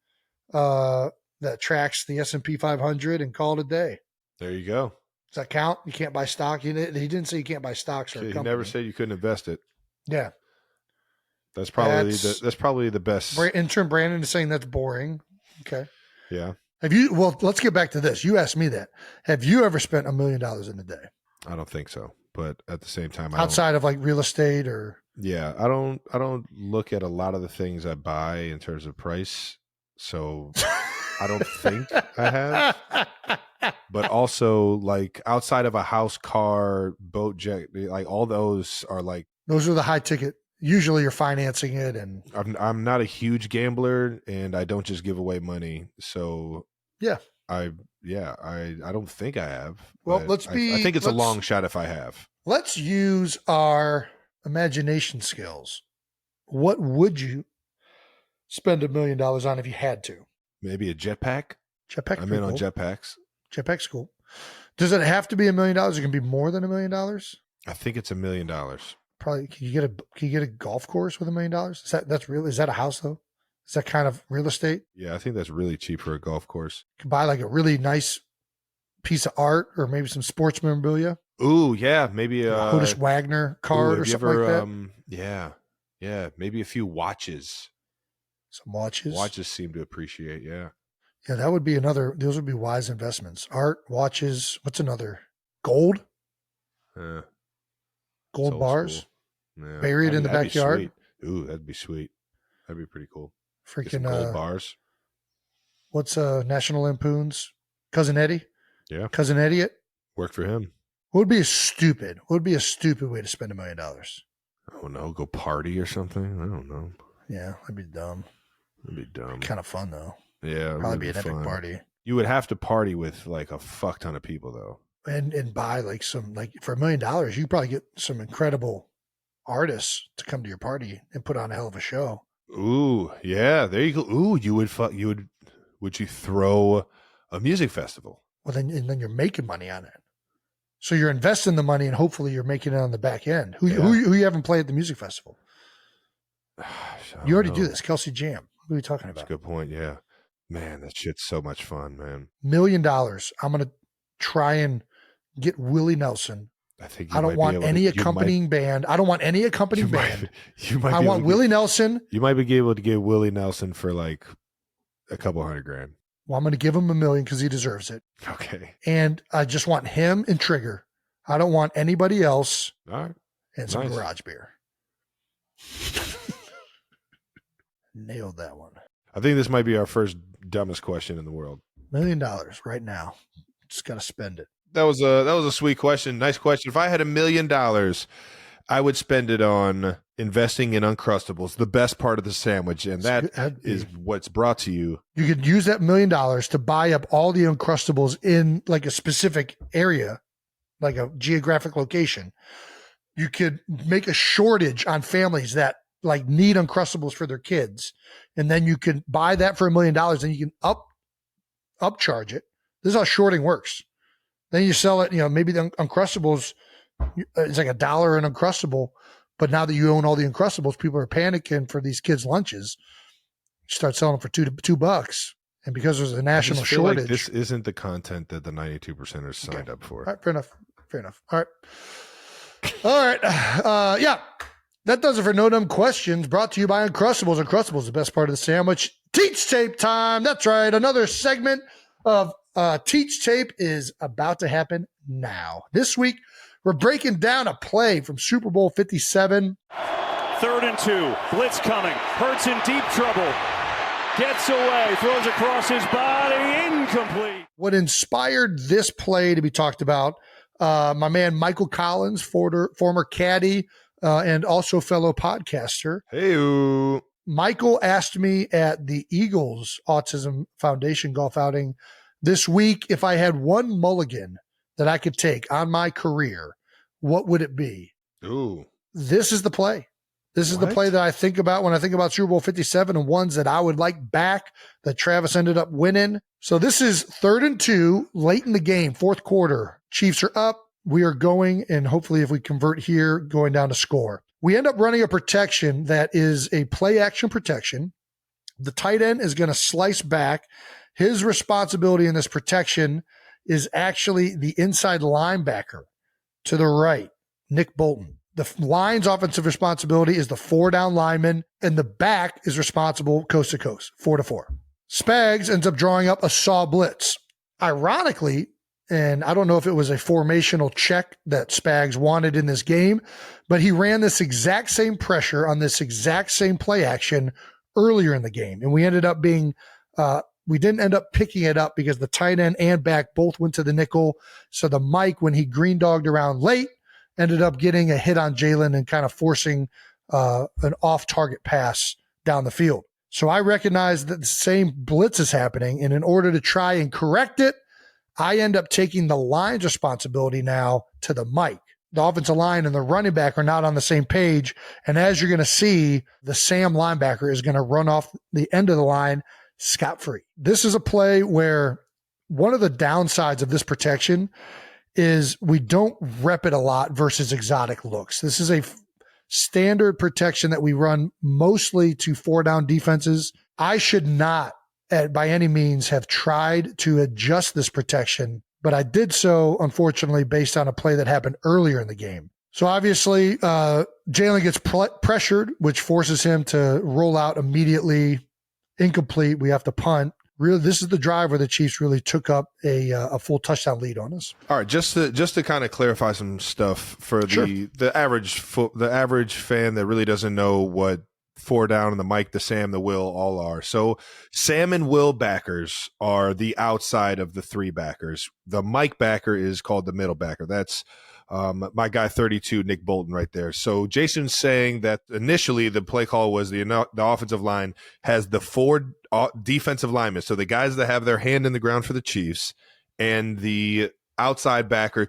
Speaker 1: that tracks the S&P 500 and call it a day.
Speaker 2: There you go.
Speaker 1: Does that count? You can't buy stock. He didn't say you can't buy stocks or a
Speaker 2: He
Speaker 1: company.
Speaker 2: never said you couldn't invest it.
Speaker 1: Yeah.
Speaker 2: That's probably the best.
Speaker 1: Intern Brandon is saying that's boring. Okay.
Speaker 2: Yeah.
Speaker 1: Well, let's get back to this. You asked me that. Have you ever spent $1 million in a day?
Speaker 2: I don't think so. But at the same time,
Speaker 1: outside of like real estate or.
Speaker 2: Yeah. I don't look at a lot of the things I buy in terms of price. So I don't think I have. But also like outside of a house, car, boat, jet, like all those are like.
Speaker 1: Those are the high ticket. Usually you're financing it, and
Speaker 2: I'm not a huge gambler, and I don't just give away money. So
Speaker 1: yeah,
Speaker 2: I don't think I have.
Speaker 1: Well, I
Speaker 2: think it's a long shot if I have.
Speaker 1: Let's use our imagination skills. What would you spend $1 million on if you had to?
Speaker 2: Maybe a jetpack.
Speaker 1: Jetpack.
Speaker 2: I'm in on jetpacks.
Speaker 1: Jetpack's cool. Does it have to be $1 million? It can be more than $1 million.
Speaker 2: I think it's $1 million.
Speaker 1: Probably. Can you get a golf course with $1 million? Is that a house though? Is that kind of real estate?
Speaker 2: Yeah, I think that's really cheap for a golf course.
Speaker 1: You could buy like a really nice piece of art or maybe some sports memorabilia.
Speaker 2: Ooh, yeah, maybe a
Speaker 1: Otis Wagner card or something like that.
Speaker 2: Yeah, maybe a few watches.
Speaker 1: Some watches.
Speaker 2: Watches seem to appreciate. Yeah,
Speaker 1: that would be another. Those would be wise investments. Art, watches. What's another? Gold. Gold bars.
Speaker 2: Yeah.
Speaker 1: Buried in the backyard.
Speaker 2: Ooh, that'd be sweet. That'd be pretty cool.
Speaker 1: Freaking
Speaker 2: gold bars.
Speaker 1: What's National Lampoon's Cousin Eddie?
Speaker 2: Yeah,
Speaker 1: Cousin Eddie.
Speaker 2: Worked for him.
Speaker 1: What would be a stupid way to spend $1 million?
Speaker 2: I don't know. Go party or something. I don't know.
Speaker 1: Yeah, that'd be dumb. Kind of fun though.
Speaker 2: Yeah,
Speaker 1: probably be an epic party.
Speaker 2: You would have to party with like a fuck ton of people though,
Speaker 1: and buy like some for $1 million. You could probably get some incredible artists to come to your party and put on a hell of a show.
Speaker 2: Ooh, yeah, there you go. Ooh, would you throw a music festival?
Speaker 1: Well, then you're making money on it. So you're investing the money and hopefully you're making it on the back end. Who you haven't played at the music festival? You already do this. Kelsey Jam. Who are you talking about?
Speaker 2: That's a good point. Yeah, man, that shit's so much fun, man.
Speaker 1: $1 million. I'm going to try and get Willie Nelson. I don't want any accompanying band. I don't want any accompanying band. I want Willie Nelson.
Speaker 2: You might be able to get Willie Nelson for like a couple $100,000.
Speaker 1: Well, I'm going to give him $1 million because he deserves it.
Speaker 2: Okay.
Speaker 1: And I just want him and Trigger. I don't want anybody else.
Speaker 2: All right.
Speaker 1: And some garage beer. Nailed that one.
Speaker 2: I think this might be our first dumbest question in the world.
Speaker 1: $1 million right now. Just got to spend it.
Speaker 2: That was a sweet question. Nice question. If I had $1 million, I would spend it on investing in Uncrustables, the best part of the sandwich, and that is what's brought to you.
Speaker 1: You could use that $1 million to buy up all the Uncrustables in like a specific area, like a geographic location. You could make a shortage on families that like need Uncrustables for their kids, and then you can buy that for $1 million, and you can upcharge it. This is how shorting works. Then you sell it, maybe the Uncrustables, it's like $1 an Uncrustable, But now that you own all the Uncrustables, people are panicking for these kids' lunches. You start selling them for $2. And because there's a national shortage.
Speaker 2: Like this isn't the content that the 92%ers signed up for.
Speaker 1: All right, fair enough. All right. Yeah. That does it for No Dumb Questions, brought to you by Uncrustables. Uncrustables, the best part of the sandwich. Teach Tape time. That's right. Another segment of Teach Tape is about to happen now. This week, we're breaking down a play from Super Bowl 57.
Speaker 8: 3rd and 2. Blitz coming. Hurts in deep trouble. Gets away. Throws across his body. Incomplete.
Speaker 1: What inspired this play to be talked about, my man Michael Collins, former caddy, and also fellow podcaster.
Speaker 2: Hey,
Speaker 1: Michael asked me at the Eagles Autism Foundation golf outing this week if I had one mulligan that I could take on my career, what would it be?
Speaker 2: Ooh.
Speaker 1: This is the play. This is the play that I think about when I think about Super Bowl 57 and ones that I would like back that Travis ended up winning. So this is 3rd and 2, late in the game, 4th quarter. Chiefs are up. We are going, and hopefully if we convert here, going down to score. We end up running a protection that is a play action protection. The tight end is going to slice back. His responsibility in this protection is actually the inside linebacker to the right, Nick Bolton. The line's offensive responsibility is the 4-down lineman, and the back is responsible coast to coast, 4-4. Spags ends up drawing up a saw blitz. Ironically, and I don't know if it was a formational check that Spags wanted in this game, but he ran this exact same pressure on this exact same play action earlier in the game. And we ended up being, we didn't end up picking it up because the tight end and back both went to the nickel. So the Mike, when he green dogged around late, ended up getting a hit on Jalen and kind of forcing an off-target pass down the field. So I recognize that the same blitz is happening, and in order to try and correct it, I end up taking the line's responsibility now to the Mike. The offensive line and the running back are not on the same page, and as you're going to see, the Sam linebacker is going to run off the end of the line scot-free. This is a play where one of the downsides of this protection is we don't rep it a lot versus exotic looks. This is a standard protection that we run mostly to 4-down defenses. I should not, by any means, have tried to adjust this protection, but I did so, unfortunately, based on a play that happened earlier in the game. So obviously, Jalen gets pressured, which forces him to roll out immediately. Incomplete. We have to punt. Really, this is the drive where the Chiefs really took up a full touchdown lead on us.
Speaker 2: All right, just to kind of clarify some stuff for the average fan that really doesn't know what 4-down and the Mike, the Sam, the Will all are. So Sam and Will backers are the outside of the 3 backers. The Mike backer is called the middle backer. That's my guy 32, Nick Bolton, right there. So Jason's saying that initially the play call was the offensive line has the 4 defensive linemen, so the guys that have their hand in the ground for the Chiefs, and the outside backer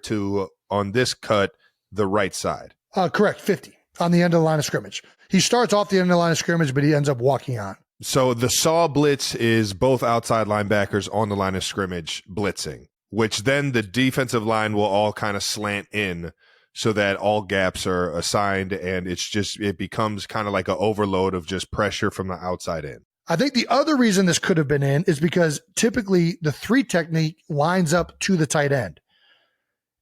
Speaker 2: on this cut, the right side.
Speaker 1: Correct, 50 on the end of the line of scrimmage. He starts off the end of the line of scrimmage, but he ends up walking on.
Speaker 2: So the saw blitz is both outside linebackers on the line of scrimmage blitzing, which then the defensive line will all kind of slant in so that all gaps are assigned, and it becomes kind of like an overload of just pressure from the outside in.
Speaker 1: I think the other reason this could have been in is because typically the 3 technique lines up to the tight end.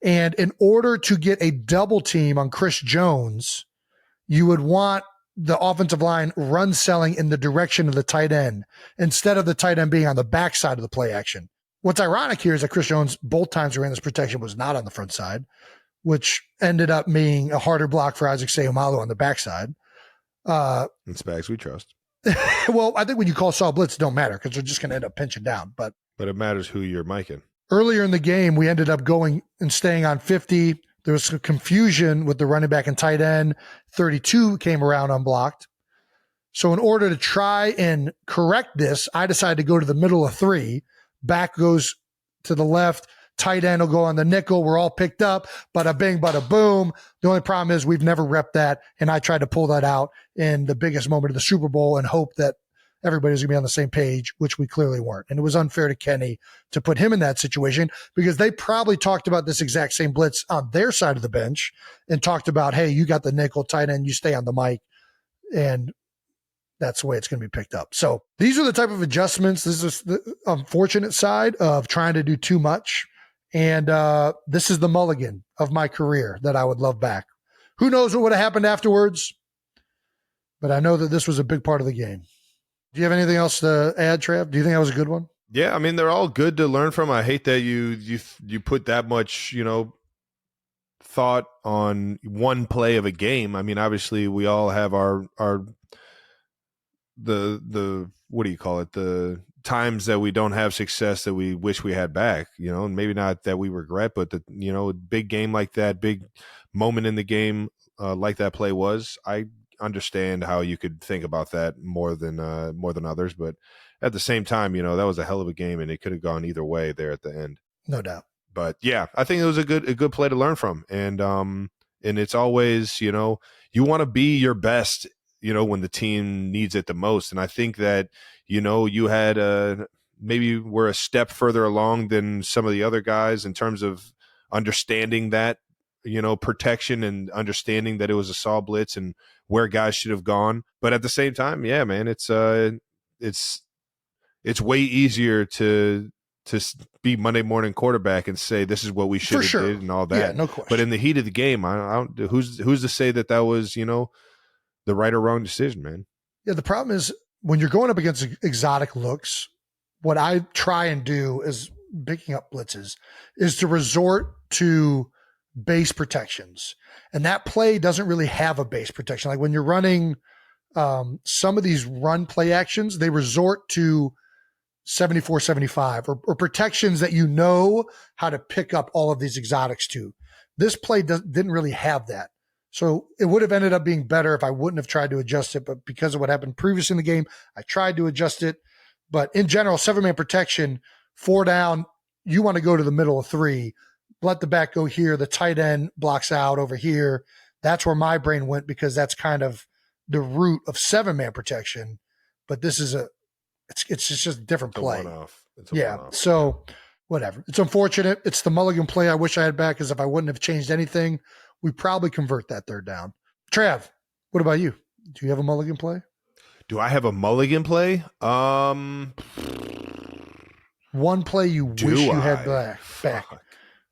Speaker 1: And in order to get a double team on Chris Jones, you would want the offensive line run selling in the direction of the tight end instead of the tight end being on the backside of the play action. What's ironic here is that Chris Jones, both times he ran this protection, was not on the front side, which ended up being a harder block for Isaac Seumalo on the backside.
Speaker 2: And Spags we trust.
Speaker 1: Well, I think when you call saw blitz, it don't matter because they're just going to end up pinching down. But
Speaker 2: it matters who you're miking.
Speaker 1: Earlier in the game, we ended up going and staying on 50. There was some confusion with the running back and tight end. 32 came around unblocked. So in order to try and correct this, I decided to go to the middle of 3. Back goes to the left. Tight end will go on the nickel. We're all picked up. Bada bing, bada boom. The only problem is we've never repped that, and I tried to pull that out in the biggest moment of the Super Bowl and hope that everybody's going to be on the same page, which we clearly weren't. And it was unfair to Kenny to put him in that situation because they probably talked about this exact same blitz on their side of the bench and talked about, hey, you got the nickel tight end, you stay on the mic. And that's the way it's going to be picked up. So these are the type of adjustments. This is the unfortunate side of trying to do too much. And this is the mulligan of my career that I would love back. Who knows what would have happened afterwards? But I know that this was a big part of the game. Do you have anything else to add, Trav? Do you think that was a good one?
Speaker 2: Yeah, I mean, they're all good to learn from. I hate that you put that much, thought on one play of a game. I mean, obviously we all have our the what do you call it? The times that we don't have success that we wish we had back, and maybe not that we regret, but the big game like that, big moment in the game like that play was. I understand how you could think about that more than others, but at the same time, that was a hell of a game and it could have gone either way there at the end.
Speaker 1: No doubt.
Speaker 2: But yeah, I think it was a good play to learn from. And it's always, you want to be your best, when the team needs it the most. And I think that, you had maybe we're a step further along than some of the other guys in terms of understanding that, protection and understanding that it was a saw blitz and where guys should have gone. But at the same time, yeah, man, it's way easier to be Monday morning quarterback and say this is what we should have did and all that.
Speaker 1: Yeah, no question.
Speaker 2: But in the heat of the game, I don't. Who's to say that was the right or wrong decision, man?
Speaker 1: Yeah, the problem is when you're going up against exotic looks, what I try and do is picking up blitzes is to resort to base protections, and that play doesn't really have a base protection. Like when you're running some of these run play actions, they resort to 74-75 or protections that how to pick up all of these exotics to. This play didn't really have that. So it would have ended up being better if I wouldn't have tried to adjust it. But because of what happened previously in the game, I tried to adjust it. But in general, 7-man protection, 4 down, you want to go to the middle of 3. Let the back go here. The tight end blocks out over here. That's where my brain went because that's kind of the root of 7-man protection. But this is it's just a different play.
Speaker 2: It's a one-off.
Speaker 1: So whatever. It's unfortunate. It's the mulligan play I wish I had back because if I wouldn't have changed anything, we probably convert that 3rd down. Trav, what about you? Do you have a mulligan play?
Speaker 2: Do I have a mulligan play?
Speaker 1: One play you wish you had back. Why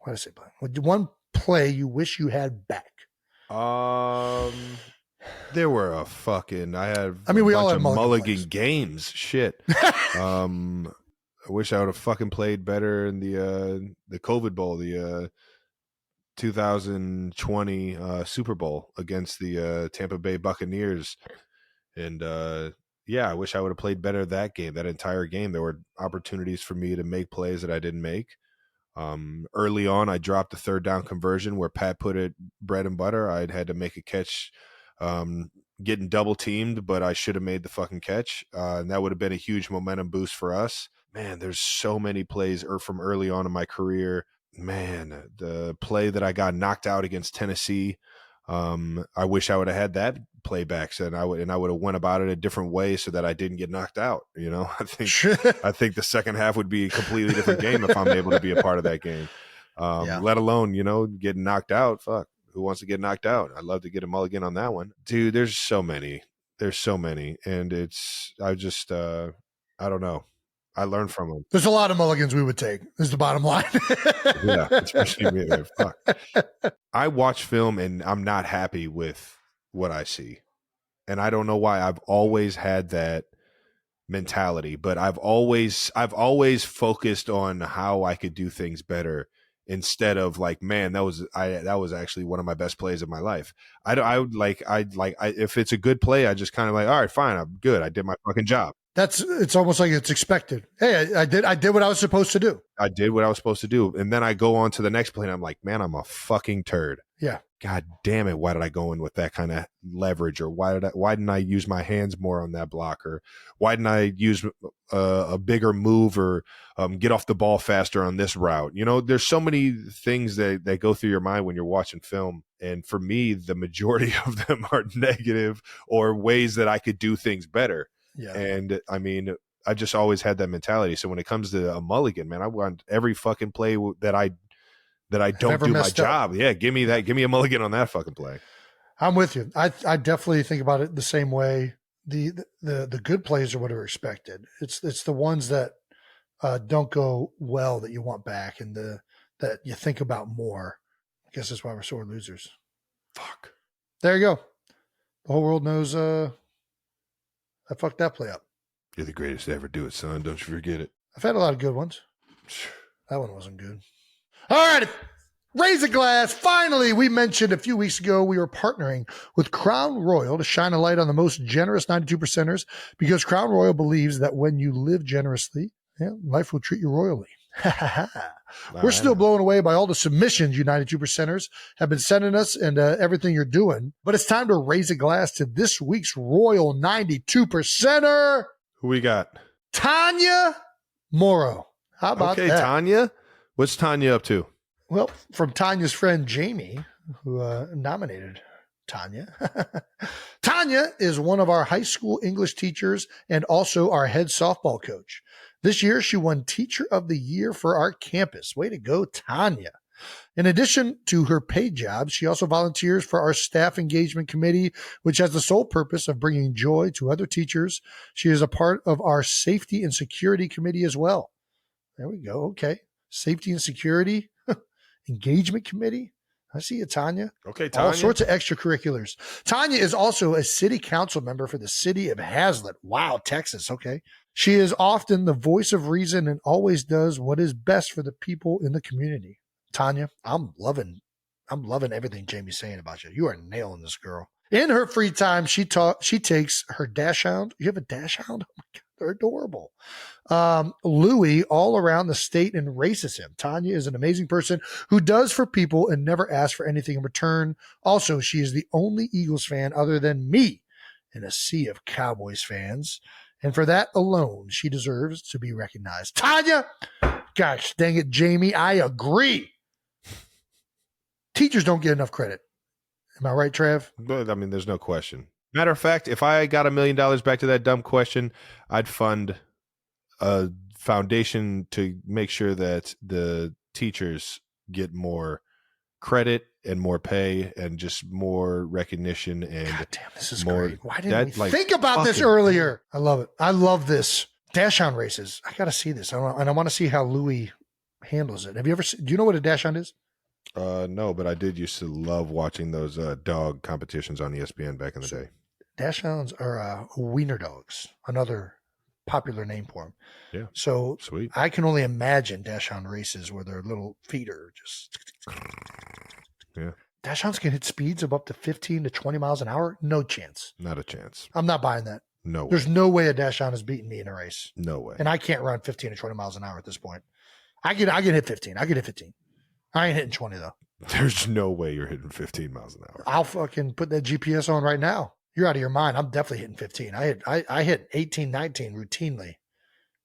Speaker 1: did I say back? One play you wish you had back.
Speaker 2: There were a fucking.
Speaker 1: We all have
Speaker 2: mulligan games. Shit. I wish I would have fucking played better in the COVID Bowl, the 2020 Super Bowl against the Tampa Bay Buccaneers, and I wish I would have played better that game. That entire game, there were opportunities for me to make plays that I didn't make. Early on, I dropped the 3rd down conversion where Pat put it bread and butter. I'd had to make a catch. Getting double teamed, but I should have made the fucking catch. And that would have been a huge momentum boost for us. Man, there's so many plays from early on in my career. Man, the play that I got knocked out against Tennessee. I wish I would have had that play back, and I would have went about it a different way so that I didn't get knocked out. I think the second half would be a completely different game if I'm able to be a part of that game. Let alone, getting knocked out. Fuck. Who wants to get knocked out? I'd love to get a mulligan on that one. Dude, there's so many. And I don't know. I learned from them.
Speaker 1: There's a lot of mulligans we would take, is the bottom line.
Speaker 2: Yeah, especially me. Fuck. I watch film and I'm not happy with what I see. And I don't know why. I've always had that mentality, but I've always focused on how I could do things better. Instead of like, man, that was actually one of my best plays of my life. If it's a good play, I just kind of like, all right, fine, I'm good. I did my fucking job.
Speaker 1: It's almost like it's expected. Hey, I did what I was supposed to do.
Speaker 2: I did what I was supposed to do. And then I go on to the next play and I'm like, man, I'm a fucking turd.
Speaker 1: Yeah.
Speaker 2: God damn it. Why did I go in with that kind of leverage? Or why didn't I use my hands more on that block? Or why didn't I use a bigger move or get off the ball faster on this route? There's so many things that go through your mind when you're watching film. And for me, the majority of them are negative or ways that I could do things better.
Speaker 1: Yeah.
Speaker 2: And I mean, I just always had that mentality. So when it comes to a mulligan, man, I want every fucking play that I don't do my job. Yeah, give me that. Give me a mulligan on that fucking play.
Speaker 1: I'm with you. I definitely think about it the same way. The good plays are what are expected. It's the ones that don't go well that you want back, and that you think about more. I guess that's why we're sore losers.
Speaker 2: Fuck.
Speaker 1: There you go. The whole world knows I fucked that play up.
Speaker 2: You're the greatest to ever do it, son. Don't you forget it.
Speaker 1: I've had a lot of good ones. That one wasn't good. All right. Raise a glass. Finally, we mentioned a few weeks ago we were partnering with Crown Royal to shine a light on the most generous 92%ers because Crown Royal believes that when you live generously, life will treat you royally. We're still blown away by all the submissions you 92%ers have been sending us and everything you're doing. But it's time to raise a glass to this week's Royal 92%er.
Speaker 2: Who we got?
Speaker 1: Tanya Morrow. How about that?
Speaker 2: Okay, Tanya. What's Tanya up to?
Speaker 1: Well, from Tanya's friend Jamie, who nominated Tanya. Tanya is one of our high school English teachers and also our head softball coach. This year, she won Teacher of the Year for our campus. Way to go, Tanya. In addition to her paid job, she also volunteers for our staff engagement committee, which has the sole purpose of bringing joy to other teachers. She is a part of our safety and security committee as well. There we go. Okay. Safety and security engagement committee. I see you, Tanya.
Speaker 2: Okay, Tanya.
Speaker 1: All sorts of extracurriculars. Tanya is also a city council member for the city of Hazlet. Wow, Texas. Okay. She is often the voice of reason and always does what is best for the people in the community. Tanya, I'm loving everything Jamie's saying about you. You are nailing this girl. In her free time, she takes her dachshund. You have a dachshund? Oh my God, they're adorable. Louis all around the state and races him. Tanya is an amazing person who does for people and never asks for anything in return. Also, she is the only Eagles fan other than me in a sea of Cowboys fans. And for that alone, she deserves to be recognized. Tanya! Gosh, dang it, Jamie, I agree. Teachers don't get enough credit. Am I right, Trav?
Speaker 2: But, I mean, there's no question. Matter of fact, if I got $1 million back to that dumb question, I'd fund a foundation to make sure that the teachers get more credit and more pay and just more recognition. And
Speaker 1: God damn, this is
Speaker 2: more,
Speaker 1: great. Why didn't we think about this earlier? I love it. I love this. Dachshund races. I got to see this. And I want to see how Louis handles it. Have you ever do you know what a dachshund is?
Speaker 2: No, but I did used to love watching those dog competitions on ESPN back in the day.
Speaker 1: Dachshunds are wiener dogs, another popular name for them.
Speaker 2: Yeah.
Speaker 1: So
Speaker 2: sweet.
Speaker 1: I can only imagine dachshund races where their little feet are just.
Speaker 2: Yeah.
Speaker 1: Dachshunds can hit speeds of up to 15 to 20 miles an hour. No chance.
Speaker 2: Not a chance.
Speaker 1: I'm not buying that.
Speaker 2: No way.
Speaker 1: There's no way a dachshund is beating me in a race.
Speaker 2: No way.
Speaker 1: And I can't run 15 to 20 miles an hour at this point. I can hit 15. I can hit 15. I ain't hitting 20 though.
Speaker 2: There's no way you're hitting 15 miles an hour.
Speaker 1: I'll fucking put that GPS on right now. You're out of your mind. I'm definitely hitting 15. I hit 18, 19 routinely,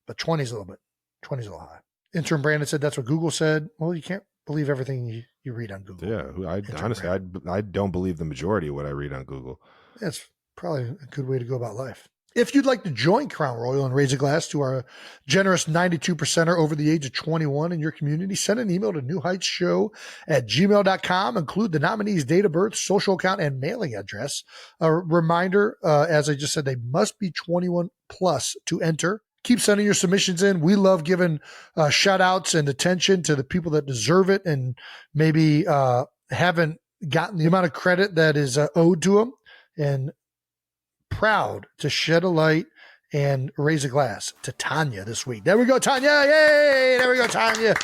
Speaker 1: but 20 is a little high. Intern Brandon said that's what Google said. Well, you can't believe everything you read on Google.
Speaker 2: Yeah, honestly, I don't believe the majority of what I read on Google.
Speaker 1: That's probably a good way to go about life. If you'd like to join Crown Royal and raise a glass to our generous 92%er over the age of 21 in your community, send an email to newheightsshow@gmail.com. Include the nominee's date of birth, social account, and mailing address. A reminder, as I just said, they must be 21 plus to enter. Keep sending your submissions in. We love giving shout outs and attention to the people that deserve it and maybe haven't gotten the amount of credit that is owed to them. And proud to shed a light and raise a glass to Tanya this week. There we go, Tanya. Yay! There we go, Tanya.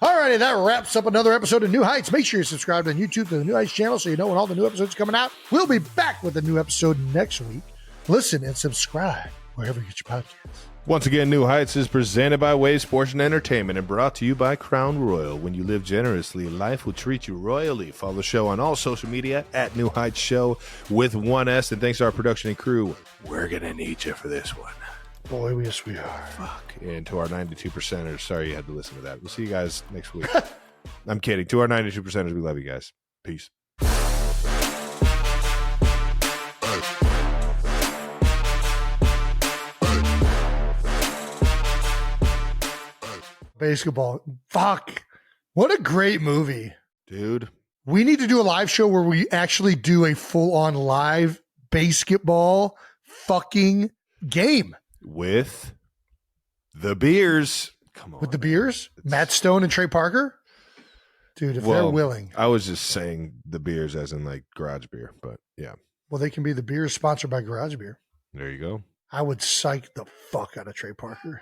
Speaker 1: All righty, that wraps up another episode of New Heights. Make sure you subscribe on YouTube to the New Heights channel so you know when all the new episodes are coming out. We'll be back with a new episode next week. Listen and subscribe wherever you get your podcasts.
Speaker 2: Once again, New Heights is presented by Wave Sports and Entertainment and brought to you by Crown Royal. When you live generously, life will treat you royally. Follow the show on all social media at New Heights Show with 1S. And thanks to our production and crew, we're going to need you for this one.
Speaker 1: Boy, yes, we are.
Speaker 2: Fuck. And to our 92%ers, sorry you had to listen to that. We'll see you guys next week. I'm kidding. To our 92%ers, we love you guys. Peace.
Speaker 1: Basketball. Fuck. What a great movie.
Speaker 2: Dude.
Speaker 1: We need to do a live show where we actually do a full-on live basketball fucking game.
Speaker 2: With the beers. Come on.
Speaker 1: With the beers? Matt Stone and Trey Parker? Dude, if they're willing.
Speaker 2: I was just saying the beers as in like garage beer, but yeah.
Speaker 1: Well, they can be the beers sponsored by Garage Beer.
Speaker 2: There you go.
Speaker 1: I would psych the fuck out of Trey Parker.